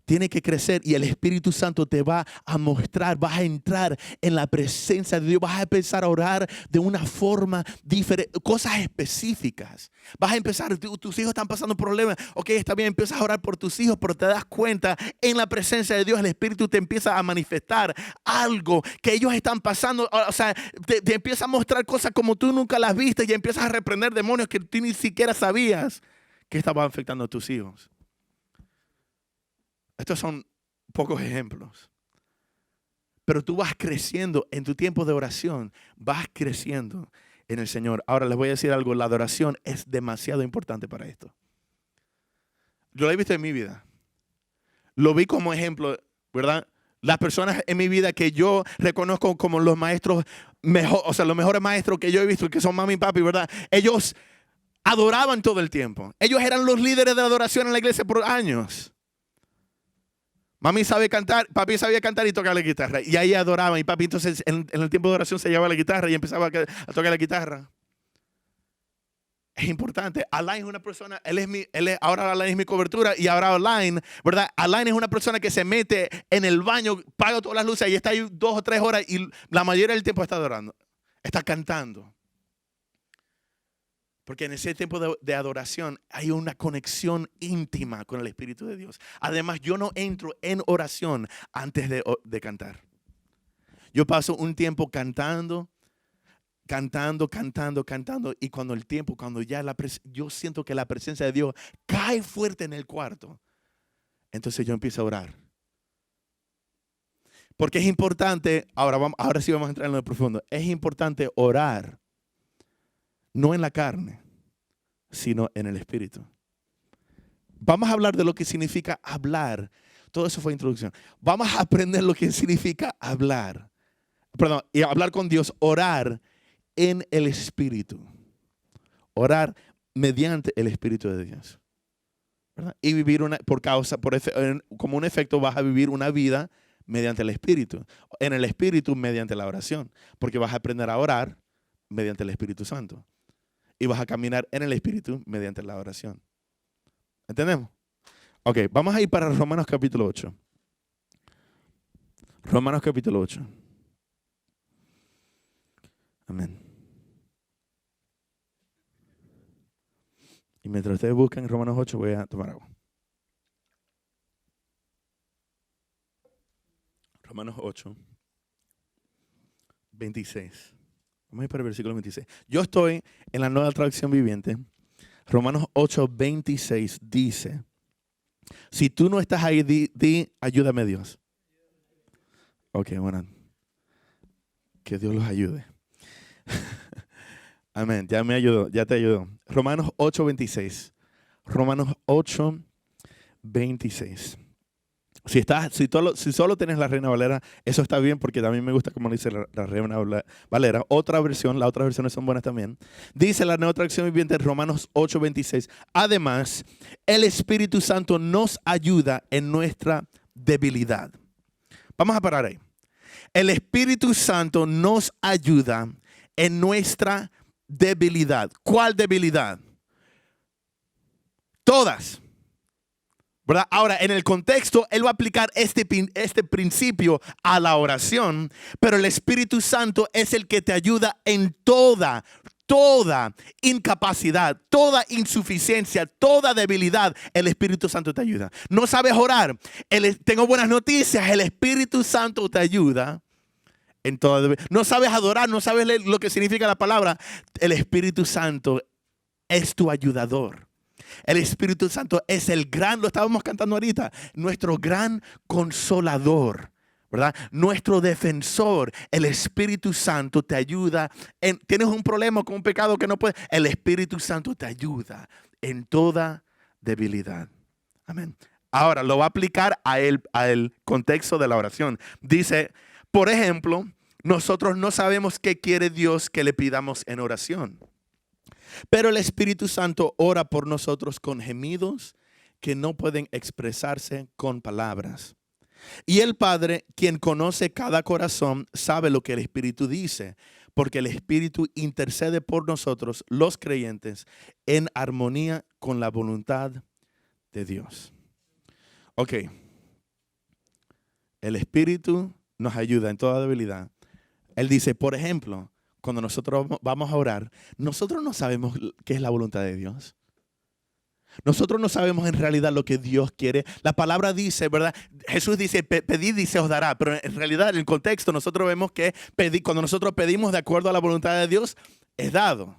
Tiene que crecer y el Espíritu Santo te va a mostrar, vas a entrar en la presencia de Dios, vas a empezar a orar de una forma diferente, cosas específicas. Vas a empezar, tus hijos están pasando problemas, ok, está bien, empiezas a orar por tus hijos, pero te das cuenta en la presencia de Dios, el Espíritu te empieza a manifestar algo que ellos están pasando, o sea, te empieza a mostrar cosas como tú nunca las viste y empiezas a reprender demonios que tú ni siquiera sabías que estaban afectando a tus hijos. Estos son pocos ejemplos. Pero tú vas creciendo en tu tiempo de oración. Vas creciendo en el Señor. Ahora les voy a decir algo. La adoración es demasiado importante para esto. Yo lo he visto en mi vida. Lo vi como ejemplo, ¿verdad? Las personas en mi vida que yo reconozco como los maestros, los mejores maestros que yo he visto, que son mami y papi, ¿verdad? Ellos adoraban todo el tiempo. Ellos eran los líderes de adoración en la iglesia por años. Mami sabe cantar, papi sabía cantar y tocar la guitarra. Y ahí adoraban. Y papi entonces en el tiempo de oración se llevaba la guitarra y empezaba a tocar la guitarra. Es importante. Alain es una persona, ahora Alain es mi cobertura y ahora Alain, ¿verdad? Alain es una persona que se mete en el baño, paga todas las luces y está ahí 2 o 3 horas y la mayoría del tiempo está adorando, está cantando. Porque en ese tiempo de adoración hay una conexión íntima con el Espíritu de Dios. Además, yo no entro en oración antes de cantar. Yo paso un tiempo cantando. Y cuando ya yo siento que la presencia de Dios cae fuerte en el cuarto, entonces yo empiezo a orar. Porque es importante, ahora sí vamos a entrar en lo profundo, es importante orar, no en la carne, sino en el Espíritu. Vamos a hablar de lo que significa hablar. Todo eso fue introducción. Vamos a aprender lo que significa hablar. Y hablar con Dios, orar en el Espíritu. Orar mediante el Espíritu de Dios. ¿Verdad? Y vivir como un efecto vas a vivir una vida mediante el Espíritu. En el Espíritu mediante la oración. Porque vas a aprender a orar mediante el Espíritu Santo. Y vas a caminar en el Espíritu mediante la oración. ¿Entendemos? Ok, vamos a ir para Romanos capítulo 8. Romanos capítulo 8. Amén. Y mientras ustedes buscan Romanos 8, voy a tomar agua. Romanos 8, 26. Vamos a ir para el versículo 26. Yo estoy en la Nueva Traducción Viviente. Romanos 8, 26 dice, si tú no estás ahí, di ayúdame Dios. Ok, bueno. Que Dios los ayude. Amén, ya me ayudó, ya te ayudó. Romanos 8, 26. Romanos 8, 26. Si solo tienes la Reina Valera, eso está bien porque también me gusta como dice la Reina Valera. Las otras versiones son buenas también. Dice la Nueva Traducción Viviente, Romanos 8, 26. Además, el Espíritu Santo nos ayuda en nuestra debilidad. Vamos a parar ahí. El Espíritu Santo nos ayuda en nuestra debilidad. ¿Cuál debilidad? Todas. ¿Verdad? Ahora, en el contexto, Él va a aplicar este principio a la oración, pero el Espíritu Santo es el que te ayuda en toda incapacidad, toda insuficiencia, toda debilidad. El Espíritu Santo te ayuda. No sabes orar. Tengo buenas noticias. El Espíritu Santo te ayuda en toda debilidad. No sabes adorar, no sabes leer lo que significa la palabra. El Espíritu Santo es tu ayudador. El Espíritu Santo es lo estábamos cantando ahorita, nuestro gran consolador, ¿verdad? Nuestro defensor. El Espíritu Santo te ayuda. Tienes un problema con un pecado que no puedes. El Espíritu Santo te ayuda en toda debilidad. Amén. Ahora lo va a aplicar al contexto de la oración. Dice, por ejemplo, nosotros no sabemos qué quiere Dios que le pidamos en oración. Pero el Espíritu Santo ora por nosotros con gemidos que no pueden expresarse con palabras. Y el Padre, quien conoce cada corazón, sabe lo que el Espíritu dice, porque el Espíritu intercede por nosotros, los creyentes, en armonía con la voluntad de Dios. Ok. El Espíritu nos ayuda en toda debilidad. Él dice, por ejemplo, cuando nosotros vamos a orar, nosotros no sabemos qué es la voluntad de Dios. Nosotros no sabemos en realidad lo que Dios quiere. La palabra dice, ¿verdad? Jesús dice, pedid y se os dará. Pero en realidad, en el contexto, nosotros vemos que cuando nosotros pedimos de acuerdo a la voluntad de Dios, es dado.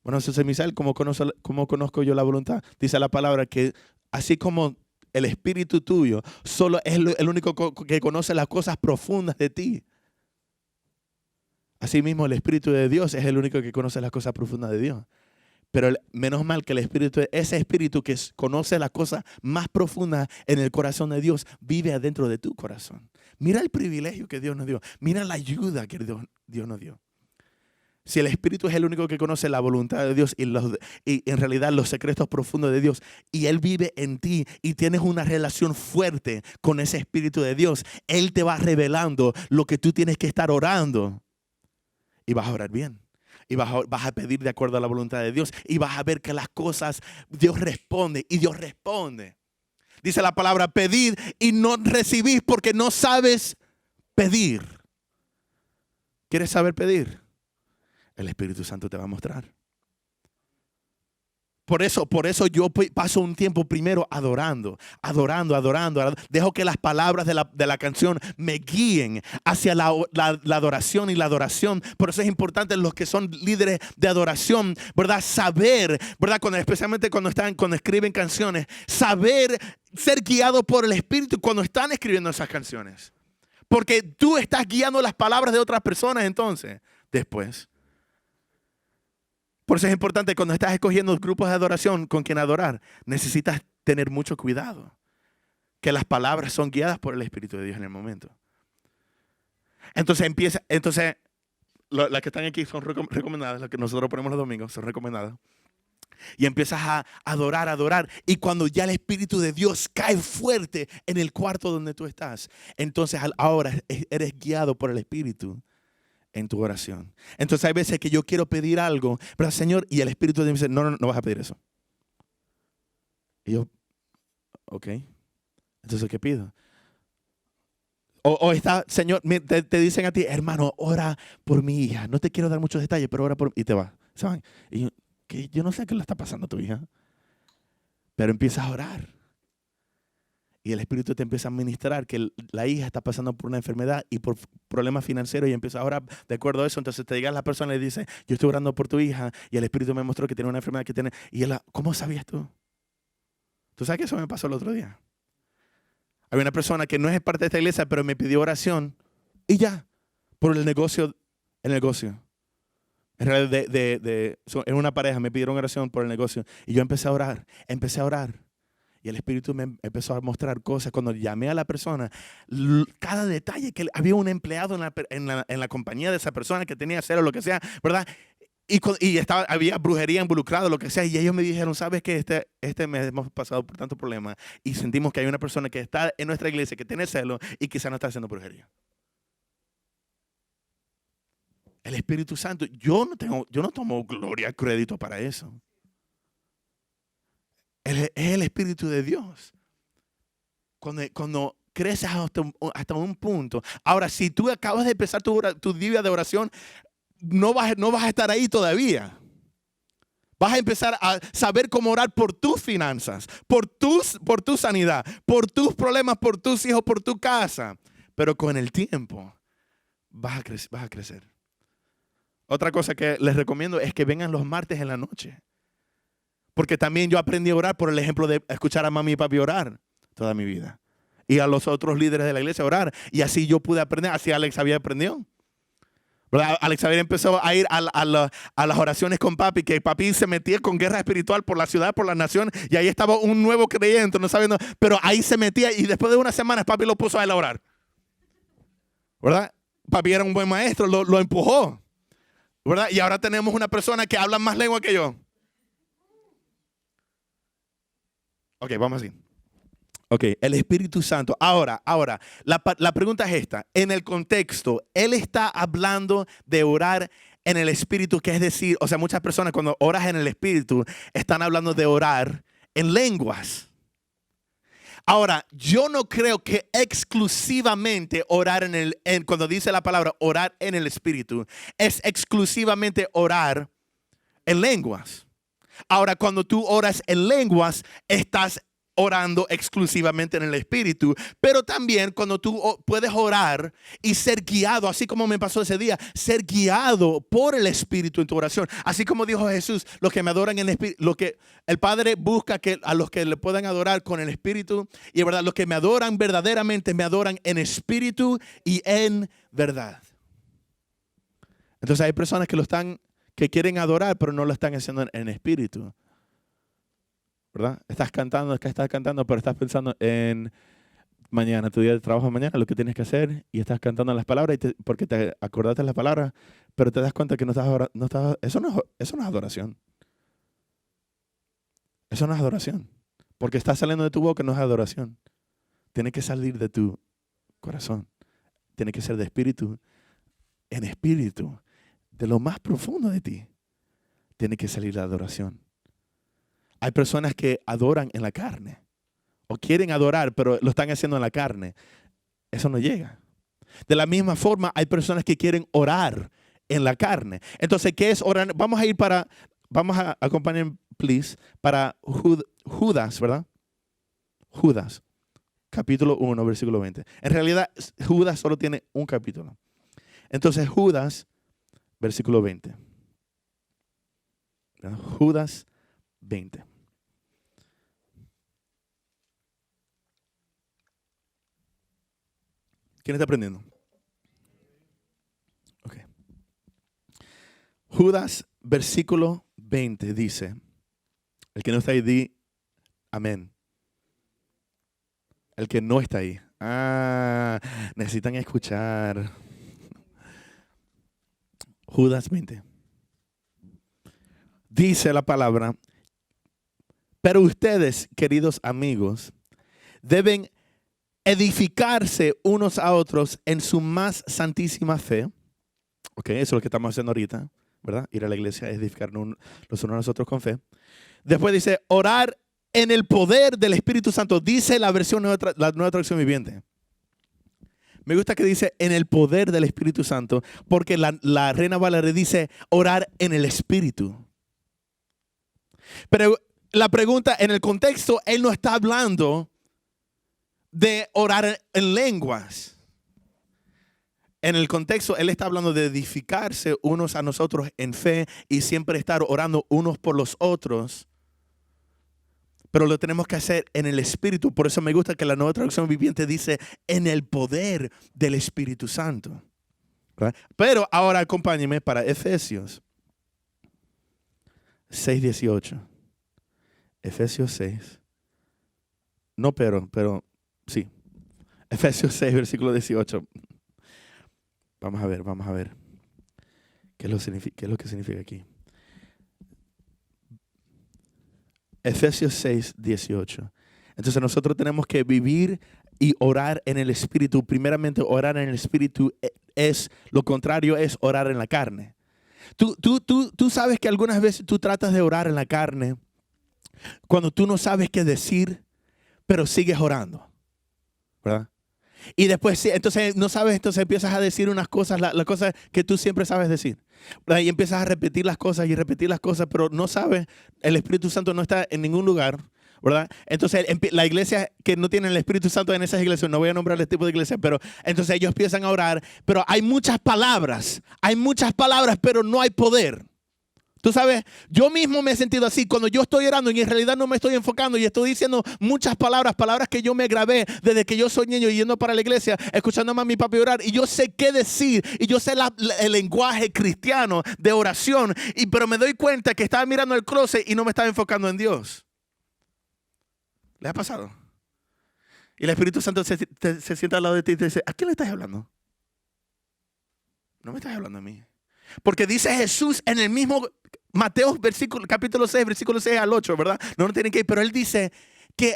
Bueno, José Misael, ¿cómo conozco yo la voluntad? Dice la palabra que así como el espíritu tuyo solo es el único que conoce las cosas profundas de ti. Asimismo, el Espíritu de Dios es el único que conoce las cosas profundas de Dios. Pero menos mal que ese Espíritu que conoce las cosas más profundas en el corazón de Dios, vive adentro de tu corazón. Mira el privilegio que Dios nos dio. Mira la ayuda que Dios nos dio. Si el Espíritu es el único que conoce la voluntad de Dios y en realidad los secretos profundos de Dios, y Él vive en ti y tienes una relación fuerte con ese Espíritu de Dios, Él te va revelando lo que tú tienes que estar orando y vas a orar bien. Y vas a pedir de acuerdo a la voluntad de Dios y vas a ver que las cosas, Dios responde y Dios responde. Dice la palabra, pedid y no recibís porque no sabes pedir. ¿Quieres saber pedir? El Espíritu Santo te va a mostrar. Por eso yo paso un tiempo primero adorando. Dejo que las palabras de la canción me guíen hacia la adoración y la adoración. Por eso es importante los que son líderes de adoración, ¿verdad? Saber, ¿verdad? Especialmente cuando escriben canciones, saber ser guiado por el Espíritu cuando están escribiendo esas canciones. Porque tú estás guiando las palabras de otras personas entonces, después. Por eso es importante cuando estás escogiendo grupos de adoración con quien adorar, necesitas tener mucho cuidado. Que las palabras son guiadas por el Espíritu de Dios en el momento. Entonces las que están aquí son recomendadas, las que nosotros ponemos los domingos son recomendadas. Y empiezas a adorar. Y cuando ya el Espíritu de Dios cae fuerte en el cuarto donde tú estás, entonces ahora eres guiado por el Espíritu en tu oración. Entonces hay veces que yo quiero pedir algo, pero Señor, y el Espíritu de Dios me dice, no vas a pedir eso. Y yo, ok, entonces ¿qué pido? O está, Señor, te dicen a ti, hermano, ora por mi hija. No te quiero dar muchos detalles, pero ora por mí. Y te vas, ¿saben? Y yo no sé qué le está pasando a tu hija, pero empiezas a orar. Y el Espíritu te empieza a ministrar que la hija está pasando por una enfermedad y por problemas financieros y empieza a orar de acuerdo a eso. Entonces te llega la persona y le dice, yo estoy orando por tu hija y el Espíritu me mostró que tiene una enfermedad que tiene. Y él, ¿cómo sabías tú? ¿Tú sabes que eso me pasó el otro día? Había una persona que no es parte de esta iglesia, pero me pidió oración y ya, por el negocio. En realidad, en una pareja me pidieron oración por el negocio y yo empecé a orar. Y el Espíritu me empezó a mostrar cosas. Cuando llamé a la persona, cada detalle, que había un empleado en la compañía de esa persona que tenía cero, lo que sea, ¿verdad? Y había brujería involucrada, lo que sea. Y ellos me dijeron, ¿sabes qué? Este mes hemos pasado por tantos problemas y sentimos que hay una persona que está en nuestra iglesia que tiene celo y quizá no está haciendo brujería. El Espíritu Santo, yo no tomo gloria, crédito para eso. Es el Espíritu de Dios. Cuando creces hasta un punto. Ahora, si tú acabas de empezar tu vida de oración, no vas a estar ahí todavía. Vas a empezar a saber cómo orar por tus finanzas, por tu sanidad, por tus problemas, por tus hijos, por tu casa. Pero con el tiempo vas a crecer. Otra cosa que les recomiendo es que vengan los martes en la noche. Porque también yo aprendí a orar por el ejemplo de escuchar a mami y papi orar toda mi vida. Y a los otros líderes de la iglesia orar. Y así yo pude aprender. Así Alex Javier aprendió. ¿Verdad? Alex Javier empezó a ir a las oraciones con papi. Que papi se metía con guerra espiritual por la ciudad, por la nación. Y ahí estaba un nuevo creyente, no sabiendo. Pero ahí se metía. Y después de unas semanas papi lo puso a él a orar. ¿Verdad? Papi era un buen maestro. Lo empujó. ¿Verdad? Y ahora tenemos una persona que habla más lengua que yo. Ok, vamos así. Ok, el Espíritu Santo. Ahora, la pregunta es esta. En el contexto, Él está hablando de orar en el Espíritu, que es decir, o sea, muchas personas cuando oras en el Espíritu, están hablando de orar en lenguas. Ahora, yo no creo que exclusivamente orar cuando dice la palabra orar en el Espíritu, es exclusivamente orar en lenguas. Ahora, cuando tú oras en lenguas, estás orando exclusivamente en el Espíritu, pero también cuando tú puedes orar y ser guiado, así como me pasó ese día, ser guiado por el Espíritu en tu oración. Así como dijo Jesús, los que me adoran en el Espíritu, lo que el Padre busca que a los que le puedan adorar con el Espíritu, y es verdad, los que me adoran verdaderamente me adoran en espíritu y en verdad. Entonces hay personas que quieren adorar, pero no lo están haciendo en espíritu. ¿Verdad? Estás cantando, pero estás pensando en mañana, tu día de trabajo mañana, lo que tienes que hacer, y estás cantando las palabras porque te acordaste las palabras, pero te das cuenta que eso no es adoración. Eso no es adoración. Porque está saliendo de tu boca, no es adoración. Tiene que salir de tu corazón. Tiene que ser de espíritu en espíritu. De lo más profundo de ti. Tiene que salir la adoración. Hay personas que adoran en la carne. O quieren adorar, pero lo están haciendo en la carne. Eso no llega. De la misma forma, hay personas que quieren orar en la carne. Entonces, ¿qué es orar? Vamos a acompañar, please, para Judas, ¿verdad? Judas, capítulo 1, versículo 20. En realidad, Judas solo tiene un capítulo. Entonces, Judas, versículo 20. Judas 20. ¿Quién está aprendiendo? Ok. Judas, versículo 20 dice, el que no está ahí, di amén. El que no está ahí. Necesitan escuchar. Judas 20. Dice la palabra, pero ustedes, queridos amigos, deben edificarse unos a otros en su más santísima fe. Ok, eso es lo que estamos haciendo ahorita, ¿verdad? Ir a la iglesia, edificarnos los unos a los otros con fe. Después dice, orar en el poder del Espíritu Santo. Dice la nueva traducción viviente. Me gusta que dice en el poder del Espíritu Santo, porque la Reina Valera dice orar en el Espíritu. Pero la pregunta, en el contexto, él no está hablando de orar en lenguas. En el contexto, él está hablando de edificarse unos a nosotros en fe y siempre estar orando unos por los otros. Pero lo tenemos que hacer en el Espíritu. Por eso me gusta que la nueva traducción viviente dice en el poder del Espíritu Santo. ¿Verdad? Pero ahora acompáñenme para Efesios 6:18. Efesios 6. No, pero sí. Efesios 6, versículo 18. Vamos a ver. ¿Qué es lo que significa aquí? Efesios 6, 18. Entonces nosotros tenemos que vivir y orar en el Espíritu. Primeramente, orar en el Espíritu es, lo contrario es orar en la carne. Tú sabes que algunas veces tú tratas de orar en la carne cuando tú no sabes qué decir, pero sigues orando, ¿verdad? Y después, sí, entonces no sabes, entonces empiezas a decir unas cosas, las cosas que tú siempre sabes decir, ¿verdad? Y empiezas a repetir las cosas y repetir las cosas, pero no sabes, el Espíritu Santo no está en ningún lugar, ¿verdad? Entonces la iglesia que no tiene el Espíritu Santo en esas iglesias, no voy a nombrar el tipo de iglesia, pero entonces ellos empiezan a orar, pero hay muchas palabras, pero no hay poder. Tú sabes, yo mismo me he sentido así cuando yo estoy orando y en realidad no me estoy enfocando y estoy diciendo muchas palabras que yo me grabé desde que yo soy niño yendo para la iglesia, escuchando a mi papi orar y yo sé qué decir y yo sé el lenguaje cristiano de oración, pero me doy cuenta que estaba mirando el closet y no me estaba enfocando en Dios. ¿Le ha pasado? Y el Espíritu Santo se sienta al lado de ti y te dice, ¿a quién le estás hablando? No me estás hablando a mí. Porque dice Jesús en el mismo Mateo capítulo 6, versículo 6 al 8, ¿verdad? No tienen que ir, pero él dice que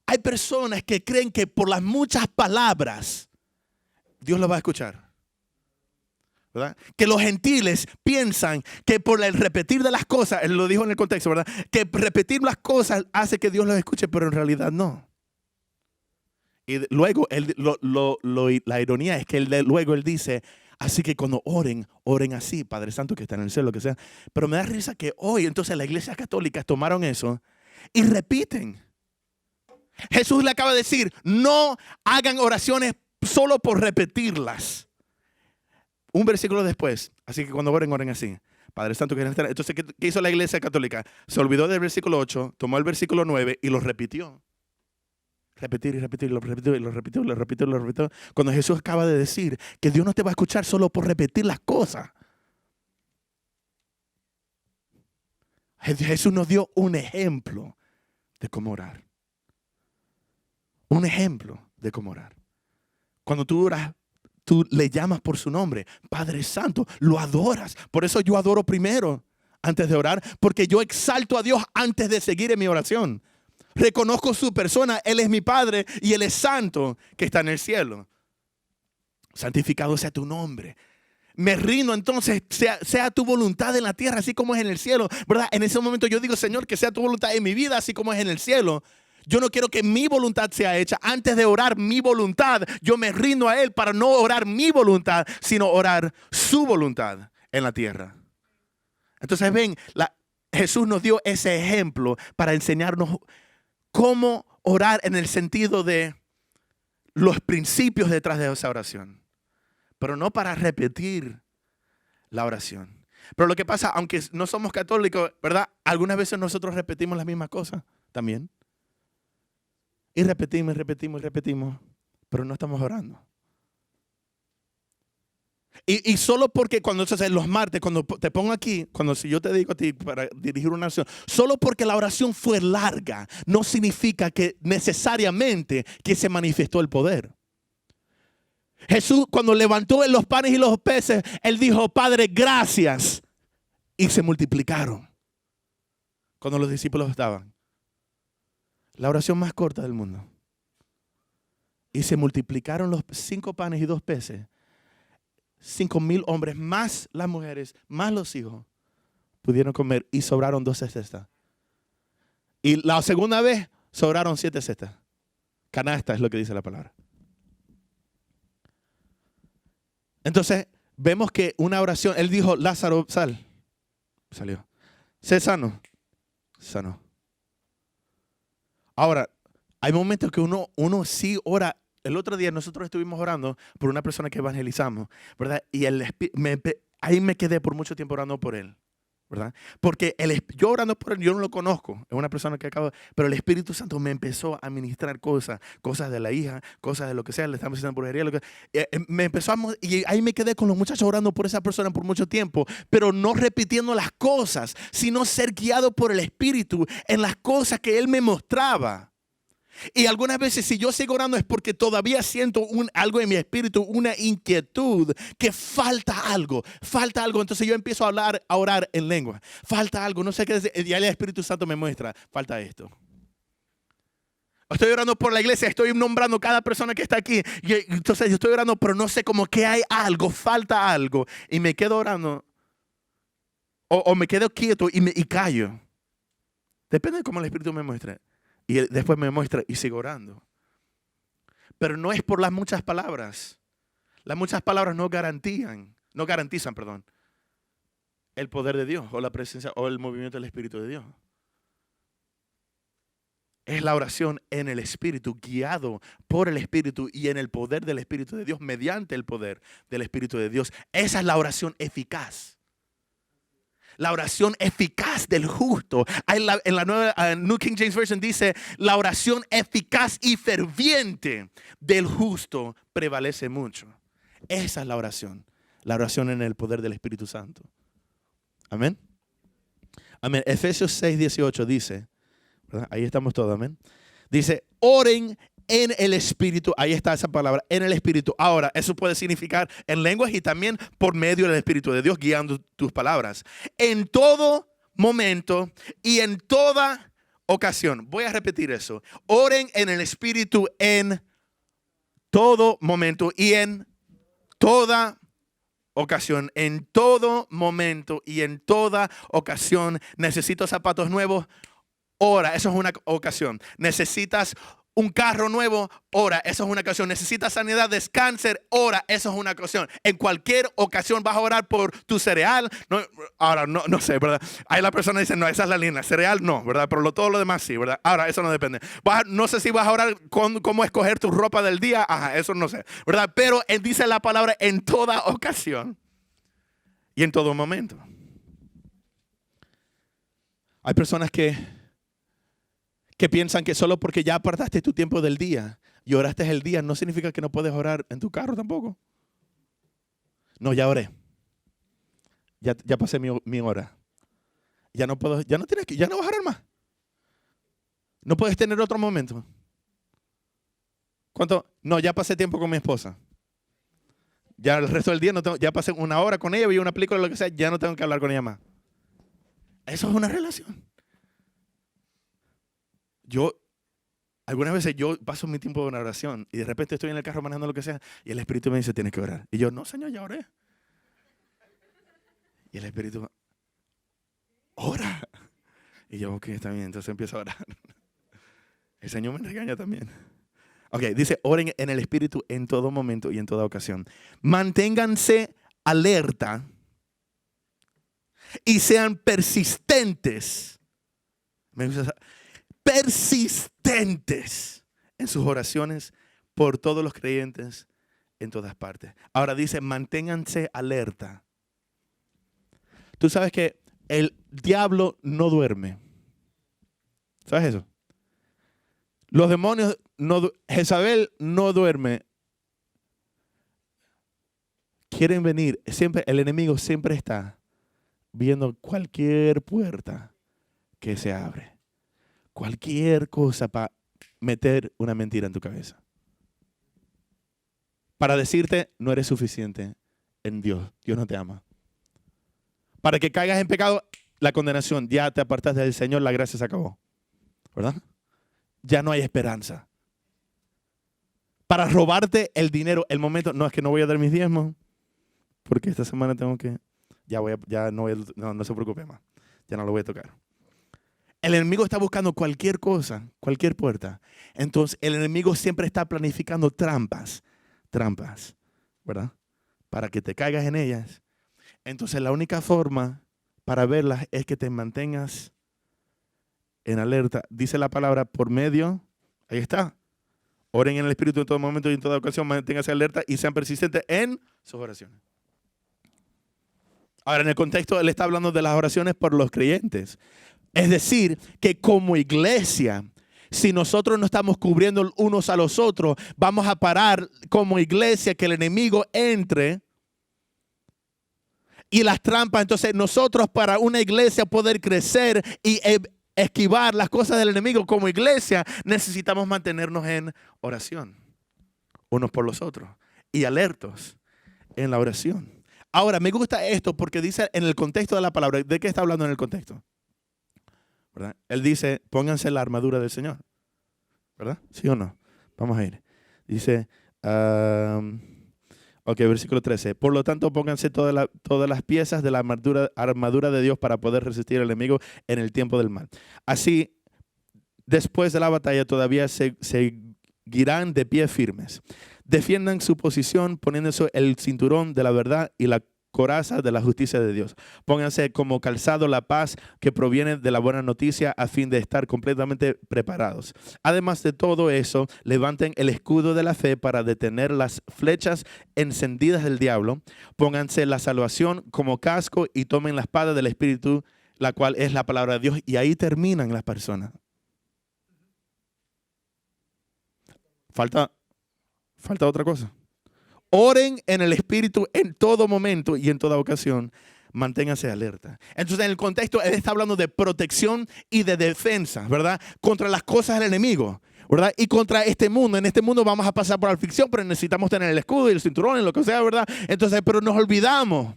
hay personas que creen que por las muchas palabras Dios los va a escuchar, ¿verdad? Que los gentiles piensan que por el repetir de las cosas, él lo dijo en el contexto, ¿verdad? Que repetir las cosas hace que Dios los escuche, pero en realidad no. Y luego la ironía es que luego él dice, así que cuando oren así, Padre Santo que está en el cielo, lo que sea. Pero me da risa que hoy entonces las iglesias católicas tomaron eso y repiten. Jesús le acaba de decir, no hagan oraciones solo por repetirlas. Un versículo después, así que cuando oren así. Padre Santo que está en el cielo. Entonces, ¿qué hizo la iglesia católica? Se olvidó del versículo 8, tomó el versículo 9 y lo repitió. Repetir y repetir, lo repitió. Cuando Jesús acaba de decir que Dios no te va a escuchar solo por repetir las cosas. Jesús nos dio un ejemplo de cómo orar. Un ejemplo de cómo orar. Cuando tú oras, tú le llamas por su nombre, Padre Santo, lo adoras. Por eso yo adoro primero antes de orar, porque yo exalto a Dios antes de seguir en mi oración. Reconozco su persona, Él es mi Padre y Él es santo que está en el cielo. Santificado sea tu nombre. Me rindo entonces, sea tu voluntad en la tierra, así como es en el cielo, ¿verdad? En ese momento yo digo, Señor, que sea tu voluntad en mi vida, así como es en el cielo. Yo no quiero que mi voluntad sea hecha. Antes de orar mi voluntad, yo me rindo a Él para no orar mi voluntad, sino orar su voluntad en la tierra. Entonces ven, Jesús nos dio ese ejemplo para enseñarnos cómo orar en el sentido de los principios detrás de esa oración. Pero no para repetir la oración. Pero lo que pasa, aunque no somos católicos, ¿verdad? Algunas veces nosotros repetimos las mismas cosas también. Y repetimos, pero no estamos orando. Y solo porque cuando entonces los martes, cuando te pongo aquí, si yo te digo a ti para dirigir una oración, solo porque la oración fue larga, no significa que necesariamente que se manifestó el poder. Jesús, cuando levantó los panes y los peces, Él dijo, Padre, gracias. Y se multiplicaron. Cuando los discípulos estaban. La oración más corta del mundo. Y se multiplicaron los 5 panes y 2 peces. 5,000 hombres, más las mujeres, más los hijos, pudieron comer y sobraron 12 cestas. Y la segunda vez sobraron 7 cestas. Canasta es lo que dice la palabra. Entonces, vemos que una oración, Él dijo, Lázaro, sal. Salió. Sé sano. Sano. Ahora, hay momentos que uno sí ora. El otro día nosotros estuvimos orando por una persona que evangelizamos, ¿verdad? Y ahí me quedé por mucho tiempo orando por él, ¿verdad? Porque yo orando por él, yo no lo conozco, es una persona que pero el Espíritu Santo me empezó a ministrar cosas de la hija, cosas de lo que sea, le estamos diciendo brujería, me empezó y ahí me quedé con los muchachos orando por esa persona por mucho tiempo, pero no repitiendo las cosas, sino ser guiado por el Espíritu en las cosas que él me mostraba. Y algunas veces si yo sigo orando es porque todavía siento algo en mi espíritu, una inquietud, que falta algo. Entonces yo empiezo a orar en lengua. Falta algo, no sé qué decir. Y el Espíritu Santo me muestra, falta esto. Estoy orando por la iglesia, estoy nombrando cada persona que está aquí. Y entonces yo estoy orando, pero no sé como que hay algo, falta algo. Y me quedo orando. O me quedo quieto y callo. Depende de cómo el Espíritu me muestre. Y después me muestra y sigo orando. Pero no es por las muchas palabras. Las muchas palabras no garantizan, el poder de Dios o la presencia o el movimiento del Espíritu de Dios. Es la oración en el Espíritu, guiado por el Espíritu y en el poder del Espíritu de Dios, mediante el poder del Espíritu de Dios. Esa es la oración eficaz. La oración eficaz del justo. En la nueva New King James Version dice, la oración eficaz y ferviente del justo prevalece mucho. Esa es la oración en el poder del Espíritu Santo. Amén. Amén. Efesios 6:18 dice, ¿verdad? Ahí estamos todos, amén. Dice, oren en el Espíritu, ahí está esa palabra, en el Espíritu. Ahora, eso puede significar en lenguas y también por medio del Espíritu de Dios guiando tus palabras. En todo momento y en toda ocasión. Voy a repetir eso. Oren en el Espíritu en todo momento y en toda ocasión. En todo momento y en toda ocasión. Necesito zapatos nuevos. Ora, eso es una ocasión. Necesitas un carro nuevo, ora, eso es una ocasión. Necesitas sanidad de cáncer, ora, eso es una ocasión. En cualquier ocasión vas a orar por tu cereal. No, ahora, no sé, ¿verdad? Ahí la persona dice, no, esa es la línea. Cereal no, ¿verdad? Pero todo lo demás sí, ¿verdad? Ahora, eso no depende. No sé si vas a orar con cómo escoger tu ropa del día. Ajá, eso no sé, ¿verdad? Pero dice la palabra en toda ocasión y en todo momento. Hay personas que piensan que solo porque ya apartaste tu tiempo del día y oraste el día, no significa que no puedes orar en tu carro tampoco. No, ya oré. Ya pasé mi hora. Ya no puedo, ya no vas a orar más. No puedes tener otro momento. ¿Cuánto? No, ya pasé tiempo con mi esposa. Ya el resto del día, ya pasé una hora con ella, vi una película, lo que sea, ya no tengo que hablar con ella más. Eso es una relación. Algunas veces yo paso mi tiempo en oración y de repente estoy en el carro manejando lo que sea y el Espíritu me dice, tienes que orar. Y yo, no, Señor, ya oré. Y el Espíritu, ora. Y yo, ok, está bien, entonces empiezo a orar. El Señor me regaña también. Ok, dice, oren en el Espíritu en todo momento y en toda ocasión. Manténganse alerta y sean persistentes. Me gusta persistentes en sus oraciones por todos los creyentes en todas partes. Ahora dice, manténganse alerta. Tú sabes que el diablo no duerme. ¿Sabes eso? Los demonios, Jezabel no duerme. Quieren venir. El enemigo siempre está viendo cualquier puerta que se abre. Cualquier cosa para meter una mentira en tu cabeza. Para decirte, no eres suficiente en Dios. Dios no te ama. Para que caigas en pecado, la condenación. Ya te apartaste del Señor, la gracia se acabó. ¿Verdad? Ya no hay esperanza. Para robarte el dinero, el momento, no es que no voy a dar mis diezmos, porque esta semana tengo que, no se preocupe más, ya no lo voy a tocar. El enemigo está buscando cualquier cosa, cualquier puerta. Entonces el enemigo siempre está planificando trampas, ¿verdad? Para que te caigas en ellas. Entonces la única forma para verlas es que te mantengas en alerta. Dice la palabra por medio, ahí está. Oren en el Espíritu en todo momento y en toda ocasión, manténganse alerta y sean persistentes en sus oraciones. Ahora, en el contexto, él está hablando de las oraciones por los creyentes. Es decir, que como iglesia, si nosotros no estamos cubriendo unos a los otros, vamos a parar como iglesia que el enemigo entre y las trampas. Entonces, nosotros para una iglesia poder crecer y esquivar las cosas del enemigo como iglesia, necesitamos mantenernos en oración, unos por los otros, y alertos en la oración. Ahora, me gusta esto porque dice en el contexto de la palabra, ¿de qué está hablando en el contexto? ¿Verdad? Él dice, pónganse la armadura del Señor. ¿Verdad? ¿Sí o no? Vamos a ir. Dice, versículo 13. Por lo tanto, pónganse todas las piezas de la armadura de Dios para poder resistir al enemigo en el tiempo del mal. Así, después de la batalla, todavía seguirán de pie firmes. Defiendan su posición poniéndose el cinturón de la verdad y la coraza de la justicia de Dios. Pónganse como calzado la paz que proviene de la buena noticia a fin de estar completamente preparados. Además de todo eso, levanten el escudo de la fe para detener las flechas encendidas del diablo. Pónganse la salvación como casco y tomen la espada del Espíritu, la cual es la palabra de Dios. Y ahí terminan las personas. Falta otra cosa. Oren en el Espíritu en todo momento y en toda ocasión. Manténganse alerta. Entonces, en el contexto, él está hablando de protección y de defensa, ¿verdad? Contra las cosas del enemigo, ¿verdad? Y contra este mundo. En este mundo vamos a pasar por aflicción, pero necesitamos tener el escudo y el cinturón y lo que sea, ¿verdad? Entonces, pero nos olvidamos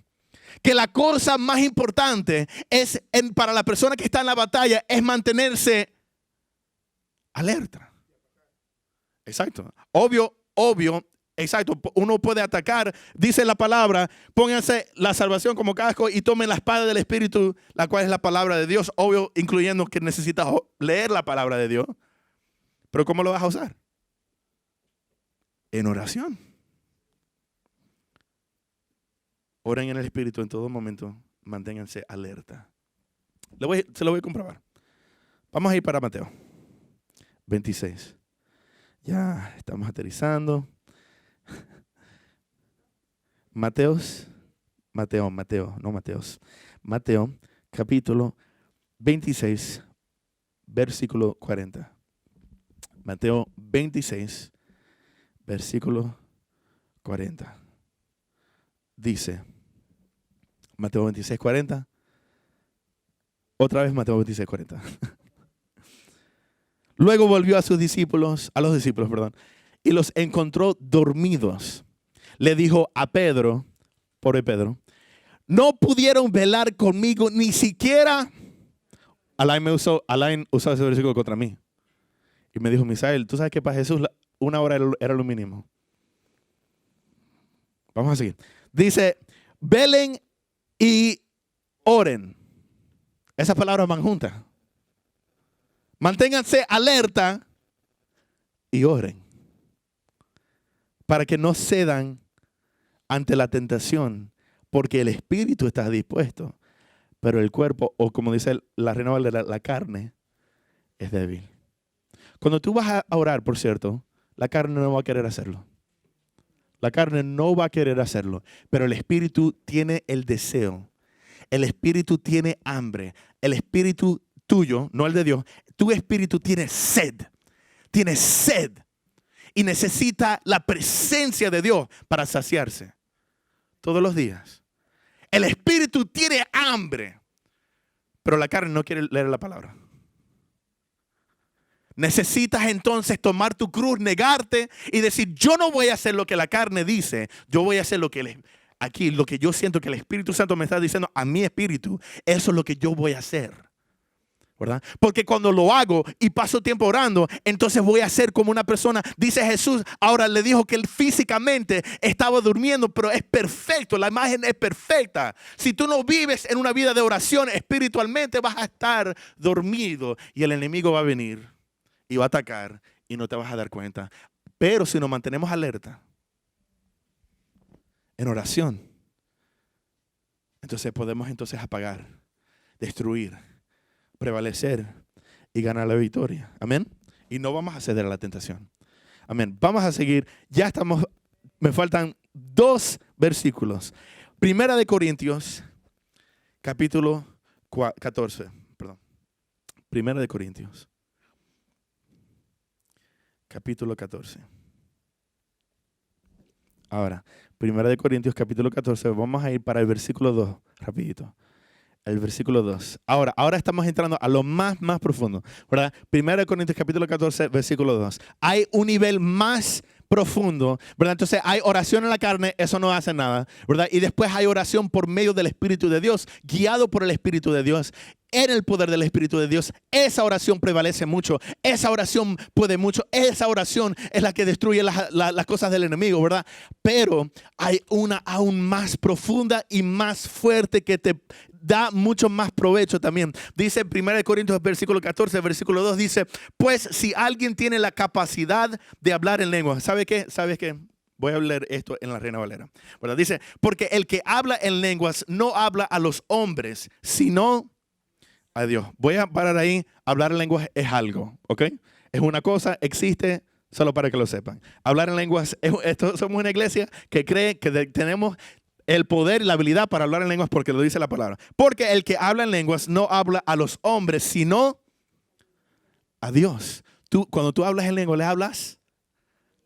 que la cosa más importante es, para la persona que está en la batalla, es mantenerse alerta. Exacto. Obvio. Exacto, uno puede atacar, dice la palabra, pónganse la salvación como casco y tomen la espada del Espíritu, la cual es la palabra de Dios, obvio, incluyendo que necesitas leer la palabra de Dios. Pero ¿cómo lo vas a usar? En oración. Oren en el Espíritu en todo momento, manténganse alerta. Se lo voy a comprobar. Vamos a ir para Mateo 26. Ya estamos aterrizando. Mateo, capítulo 26, versículo 40. Mateo 26, versículo 40. Dice, Mateo 26, 40. Otra vez Mateo 26, 40. Luego volvió a los discípulos, y los encontró dormidos. le dijo a Pedro, pobre Pedro, no pudieron velar conmigo ni siquiera. Alain usó ese versículo contra mí. Y me dijo, Misael, ¿tú sabes que para Jesús una hora era lo mínimo? Vamos a seguir. Dice, velen y oren. Esas palabras van juntas. Manténganse alerta y oren. Para que no cedan ante la tentación. Porque el espíritu está dispuesto. Pero el cuerpo, o como dice la Reina Valera, la carne es débil. Cuando tú vas a orar, por cierto, la carne no va a querer hacerlo. La carne no va a querer hacerlo. Pero el espíritu tiene el deseo. El espíritu tiene hambre. El espíritu tuyo, no el de Dios, tu espíritu tiene sed. Tiene sed. Y necesita la presencia de Dios para saciarse. Todos los días. El espíritu tiene hambre. Pero la carne no quiere leer la palabra. Necesitas entonces tomar tu cruz, negarte y decir, yo no voy a hacer lo que la carne dice. Yo voy a hacer lo que lo que yo siento que el Espíritu Santo me está diciendo a mi espíritu. Eso es lo que yo voy a hacer. ¿Verdad? Porque cuando lo hago y paso tiempo orando, entonces voy a ser como una persona. Dice Jesús, ahora le dijo que él físicamente estaba durmiendo, pero es perfecto, la imagen es perfecta. Si tú no vives en una vida de oración, espiritualmente vas a estar dormido y el enemigo va a venir y va a atacar y no te vas a dar cuenta. Pero si nos mantenemos alerta en oración, entonces podemos apagar, destruir, prevalecer y ganar la victoria. Amén. Y no vamos a ceder a la tentación. Amén. Vamos a seguir. Ya estamos, me faltan 2 versículos. Primera de Corintios, capítulo 14. Perdón. Primera de Corintios, capítulo 14. Ahora, Primera de Corintios, capítulo 14. Vamos a ir para el versículo 2, rapidito. El versículo 2. Ahora estamos entrando a lo más profundo, ¿verdad? 1 Corintios capítulo 14, versículo 2. Hay un nivel más profundo, ¿verdad? Entonces hay oración en la carne, eso no hace nada, ¿verdad? Y después hay oración por medio del Espíritu de Dios, guiado por el Espíritu de Dios, en el poder del Espíritu de Dios. Esa oración prevalece mucho, esa oración puede mucho, esa oración es la que destruye las cosas del enemigo, ¿verdad? Pero hay una aún más profunda y más fuerte que te da mucho más provecho también. Dice 1 Corintios versículo 14, versículo 2, dice, pues si alguien tiene la capacidad de hablar en lenguas, ¿sabe qué? ¿Sabes qué? Voy a leer esto en la Reina Valera, ¿verdad? Dice, porque el que habla en lenguas no habla a los hombres, sino a Dios. Voy a parar ahí. Hablar en lenguas es algo, ¿ok? Es una cosa, existe, solo para que lo sepan. Hablar en lenguas, somos una iglesia que cree que tenemos el poder y la habilidad para hablar en lenguas porque lo dice la palabra. Porque el que habla en lenguas no habla a los hombres, sino a Dios. Cuando tú hablas en lengua, le hablas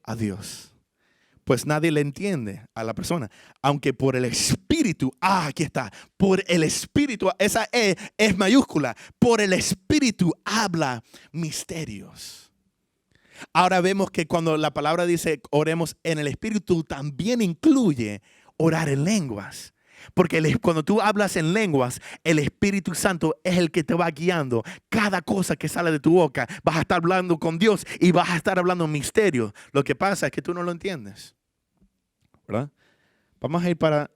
a Dios. Pues nadie le entiende a la persona. Aunque por el Espíritu, aquí está, por el Espíritu, esa E es mayúscula. Por el Espíritu habla misterios. Ahora vemos que cuando la palabra dice oremos en el Espíritu, también incluye orar en lenguas. Porque cuando tú hablas en lenguas, el Espíritu Santo es el que te va guiando. Cada cosa que sale de tu boca, vas a estar hablando con Dios y vas a estar hablando misterios. Lo que pasa es que tú no lo entiendes, ¿verdad? Vamos a ir para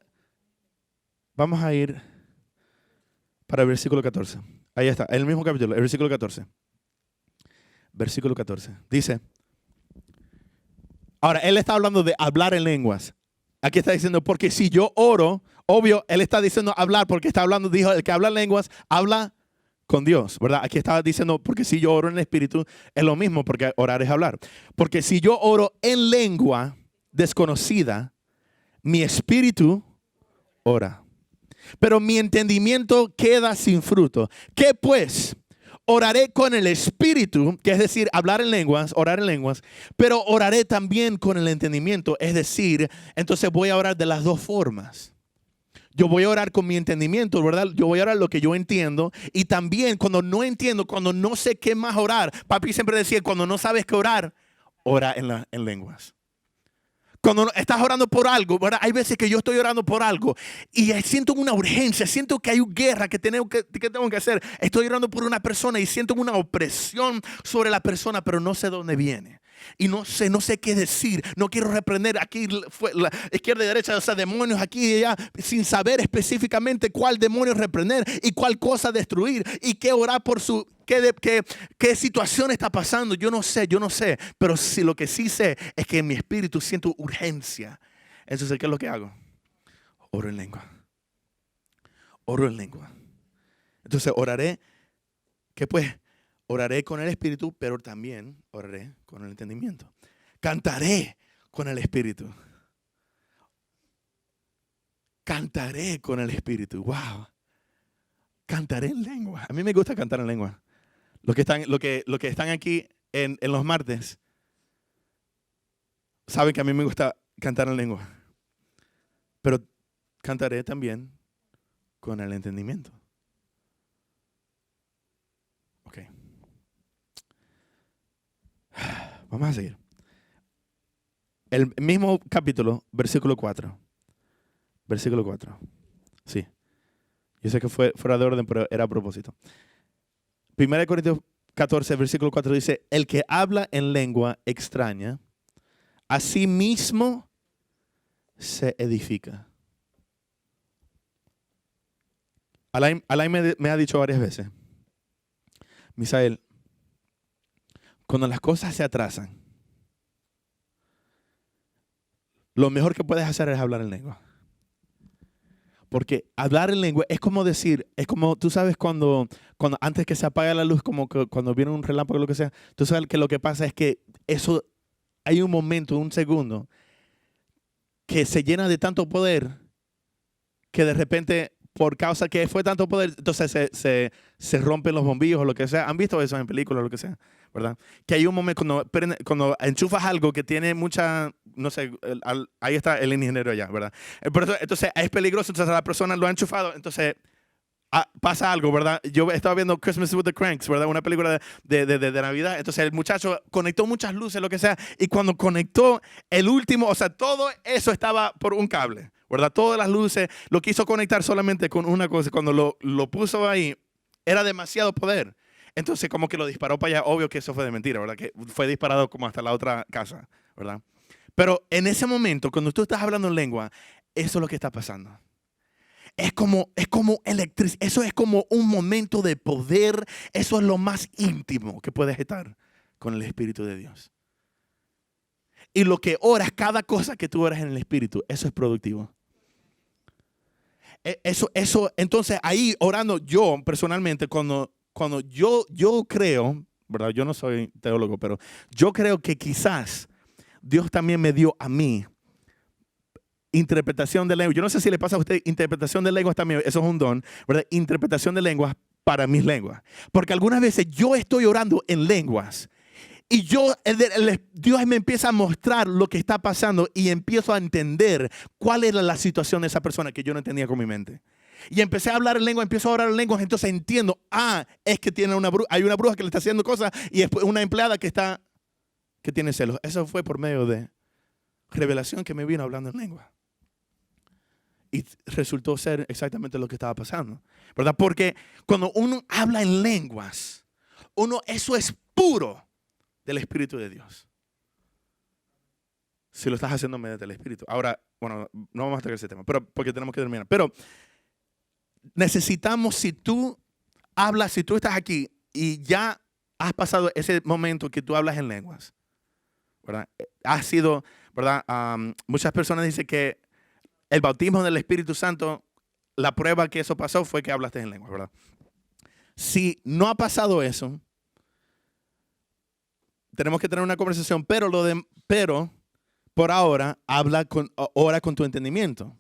el versículo 14. Ahí está, el mismo capítulo, el versículo 14. Versículo 14. Dice, ahora él está hablando de hablar en lenguas. Aquí está diciendo, porque si yo oro, obvio, él está diciendo hablar, porque está hablando, dijo, el que habla en lenguas, habla con Dios, ¿verdad? Aquí estaba diciendo, porque si yo oro en el Espíritu, es lo mismo, porque orar es hablar. Porque si yo oro en lengua desconocida, mi espíritu ora, pero mi entendimiento queda sin fruto. ¿Qué pues? Oraré con el espíritu, que es decir, hablar en lenguas, orar en lenguas, pero oraré también con el entendimiento, es decir, entonces voy a orar de las dos formas. Yo voy a orar con mi entendimiento, ¿verdad? Yo voy a orar lo que yo entiendo, y también cuando no entiendo, cuando no sé qué más orar. Papi siempre decía, cuando no sabes qué orar, ora en lenguas. Cuando estás orando por algo, ¿verdad? Hay veces que yo estoy orando por algo y siento una urgencia, siento que hay una guerra que tengo que hacer. Estoy orando por una persona y siento una opresión sobre la persona, pero no sé dónde viene. Y no sé qué decir. No quiero reprender aquí la izquierda y derecha, o sea, demonios aquí y allá, sin saber específicamente cuál demonio reprender y cuál cosa destruir y qué orar por su... ¿Qué situación está pasando? Yo no sé. Pero sí, lo que sí sé es que en mi espíritu siento urgencia. Entonces, ¿qué es lo que hago? Oro en lengua. Oro en lengua. Entonces, oraré. ¿Qué pues? Oraré con el espíritu, pero también oraré con el entendimiento. Cantaré con el espíritu. Cantaré con el espíritu. Wow. Cantaré en lengua. A mí me gusta cantar en lengua. Los que están aquí en los martes saben que a mí me gusta cantar en lengua. Pero cantaré también con el entendimiento. Ok. Vamos a seguir. El mismo capítulo, versículo 4. Versículo 4. Sí. Yo sé que fue fuera de orden, pero era a propósito. 1 Corintios 14, versículo 4 dice, el que habla en lengua extraña, a sí mismo se edifica. Alain me ha dicho varias veces, Misael, cuando las cosas se atrasan, lo mejor que puedes hacer es hablar en lengua. Porque hablar en lengua es como decir, es como, tú sabes cuando antes que se apaga la luz, como que cuando viene un relámpago o lo que sea, tú sabes que lo que pasa es que eso, hay un momento, un segundo, que se llena de tanto poder, que de repente, por causa que fue tanto poder, entonces se rompen los bombillos o lo que sea. ¿Han visto eso en películas o lo que sea? ¿Verdad? Que hay un momento cuando enchufas algo que tiene mucha, no sé, ahí está el ingeniero allá, ¿verdad? Entonces es peligroso, entonces la persona lo ha enchufado, entonces pasa algo, ¿verdad? Yo estaba viendo Christmas with the Cranks, ¿verdad? Una película de Navidad, entonces el muchacho conectó muchas luces, lo que sea, y cuando conectó el último, o sea, todo eso estaba por un cable, ¿verdad? Todas las luces lo quiso conectar solamente con una cosa, cuando lo puso ahí, era demasiado poder. Entonces como que lo disparó para allá, obvio que eso fue de mentira, ¿verdad? Que fue disparado como hasta la otra casa, ¿verdad? Pero en ese momento, cuando tú estás hablando en lengua, eso es lo que está pasando. Es como electricidad, eso es como un momento de poder, eso es lo más íntimo que puedes estar con el Espíritu de Dios. Y lo que oras, cada cosa que tú oras en el Espíritu, eso es productivo. Entonces ahí orando yo personalmente, cuando yo creo, ¿verdad? Yo no soy teólogo, pero yo creo que quizás Dios también me dio a mí interpretación de lenguas. Yo no sé si le pasa a usted, interpretación de lenguas también, eso es un don, ¿verdad? Interpretación de lenguas para mis lenguas. Porque algunas veces yo estoy orando en lenguas y Dios me empieza a mostrar lo que está pasando y empiezo a entender cuál era la situación de esa persona que yo no entendía con mi mente. Y empecé a hablar en lengua, empiezo a orar en lenguas, entonces entiendo, es que hay una bruja que le está haciendo cosas y después una empleada que tiene celos. Eso fue por medio de revelación que me vino hablando en lengua. Y resultó ser exactamente lo que estaba pasando, ¿verdad? Porque cuando uno habla en lenguas, eso es puro del Espíritu de Dios. Si lo estás haciendo mediante el Espíritu. Ahora, bueno, no vamos a tocar ese tema, pero porque tenemos que terminar. Pero necesitamos, si tú estás aquí y ya has pasado ese momento que tú hablas en lenguas, ¿verdad? Ha sido, ¿verdad? Muchas personas dicen que el bautismo del Espíritu Santo, la prueba que eso pasó fue que hablaste en lengua, ¿verdad? Si no ha pasado eso, tenemos que tener una conversación, pero por ahora ora con tu entendimiento.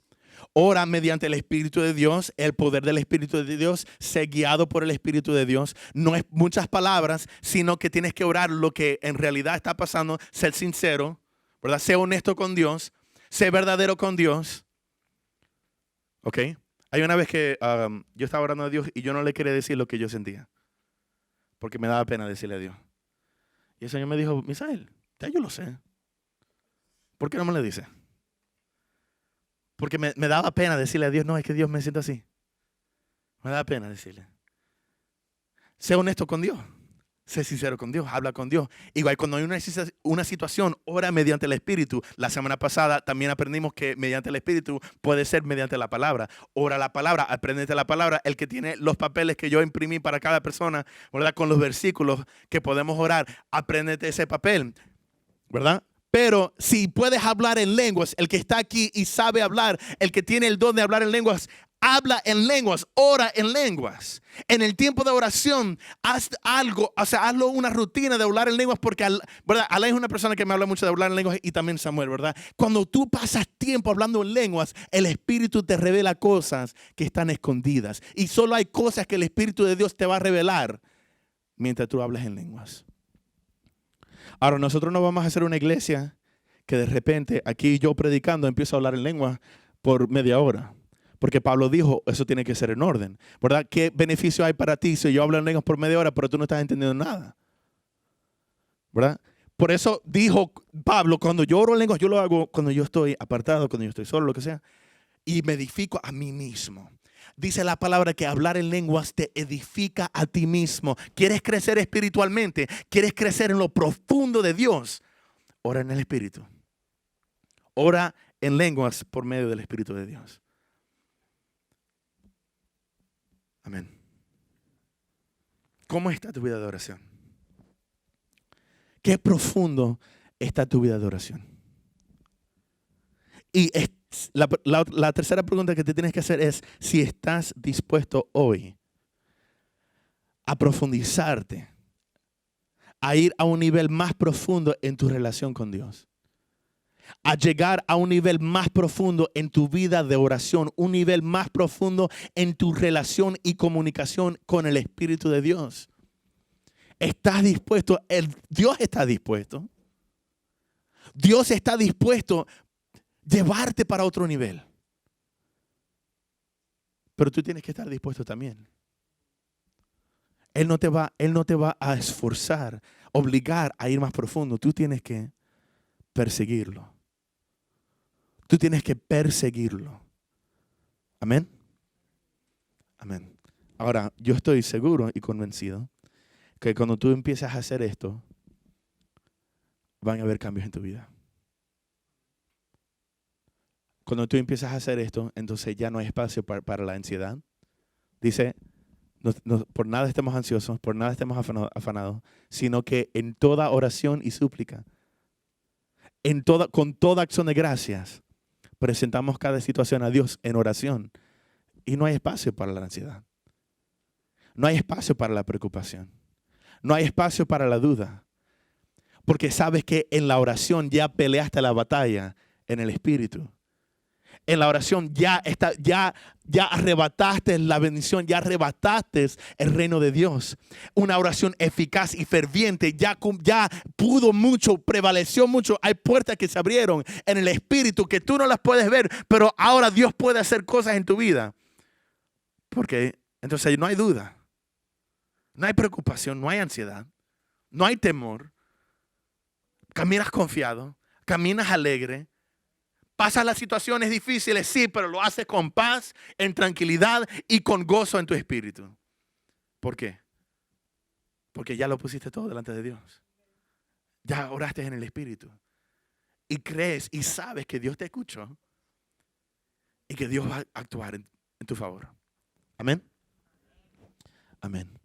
Ora mediante el Espíritu de Dios, el poder del Espíritu de Dios, sé guiado por el Espíritu de Dios. No es muchas palabras, sino que tienes que orar lo que en realidad está pasando, ser sincero, ¿verdad? Sé honesto con Dios, sé verdadero con Dios. ¿Ok? Hay una vez que yo estaba orando a Dios y yo no le quería decir lo que yo sentía. Porque me daba pena decirle a Dios. Y el Señor me dijo, Misael, ya yo lo sé. ¿Por qué no me lo dice? Porque me daba pena decirle a Dios, no, es que Dios me siento así. Me da pena decirle. Sé honesto con Dios. Sé sincero con Dios. Habla con Dios. Igual cuando hay una situación, ora mediante el Espíritu. La semana pasada también aprendimos que mediante el Espíritu puede ser mediante la palabra. Ora la palabra, apréndete la palabra. El que tiene los papeles que yo imprimí para cada persona, ¿verdad? Con los versículos que podemos orar, apréndete ese papel, ¿verdad? Pero si puedes hablar en lenguas, el que está aquí y sabe hablar, el que tiene el don de hablar en lenguas, habla en lenguas, ora en lenguas. En el tiempo de oración, haz algo, o sea, hazlo una rutina de hablar en lenguas, porque, ¿verdad? Alain es una persona que me habla mucho de hablar en lenguas y también Samuel, ¿verdad? Cuando tú pasas tiempo hablando en lenguas, el Espíritu te revela cosas que están escondidas. Y solo hay cosas que el Espíritu de Dios te va a revelar mientras tú hablas en lenguas. Ahora, nosotros no vamos a hacer una iglesia que de repente, aquí yo predicando, empiezo a hablar en lengua por media hora. Porque Pablo dijo, eso tiene que ser en orden. ¿Verdad? ¿Qué beneficio hay para ti si yo hablo en lenguas por media hora, pero tú no estás entendiendo nada? ¿Verdad? Por eso dijo Pablo, cuando yo oro en lenguas, yo lo hago cuando yo estoy apartado, cuando yo estoy solo, lo que sea. Y me edifico a mí mismo. Dice la palabra que hablar en lenguas te edifica a ti mismo. ¿Quieres crecer espiritualmente? ¿Quieres crecer en lo profundo de Dios? Ora en el Espíritu. Ora en lenguas por medio del Espíritu de Dios. Amén. ¿Cómo está tu vida de oración? ¿Qué profundo está tu vida de oración? Y la tercera pregunta que te tienes que hacer es si estás dispuesto hoy a profundizarte, a ir a un nivel más profundo en tu relación con Dios, a llegar a un nivel más profundo en tu vida de oración, un nivel más profundo en tu relación y comunicación con el Espíritu de Dios. ¿Estás dispuesto? Dios está dispuesto. Dios está dispuesto a llevarte para otro nivel. Pero tú tienes que estar dispuesto también. Él no te va a esforzar, obligar a ir más profundo. Tú tienes que perseguirlo. Tú tienes que perseguirlo. Amén. Amén. Ahora, yo estoy seguro y convencido que cuando tú empiezas a hacer esto, van a haber cambios en tu vida. Cuando tú empiezas a hacer esto, entonces ya no hay espacio para la ansiedad. Dice, por nada estemos ansiosos, por nada estemos afanados, sino que en toda oración y súplica, con toda acción de gracias, presentamos cada situación a Dios en oración. Y no hay espacio para la ansiedad. No hay espacio para la preocupación. No hay espacio para la duda. Porque sabes que en la oración ya peleaste la batalla en el Espíritu. En la oración ya arrebataste la bendición, ya arrebataste el reino de Dios. Una oración eficaz y ferviente ya pudo mucho, prevaleció mucho. Hay puertas que se abrieron en el Espíritu que tú no las puedes ver, pero ahora Dios puede hacer cosas en tu vida. Porque entonces no hay duda, no hay preocupación, no hay ansiedad, no hay temor. Caminas confiado, caminas alegre. Pasas las situaciones difíciles, sí, pero lo haces con paz, en tranquilidad y con gozo en tu espíritu. ¿Por qué? Porque ya lo pusiste todo delante de Dios. Ya oraste en el Espíritu. Y crees y sabes que Dios te escuchó y que Dios va a actuar en tu favor. Amén. Amén.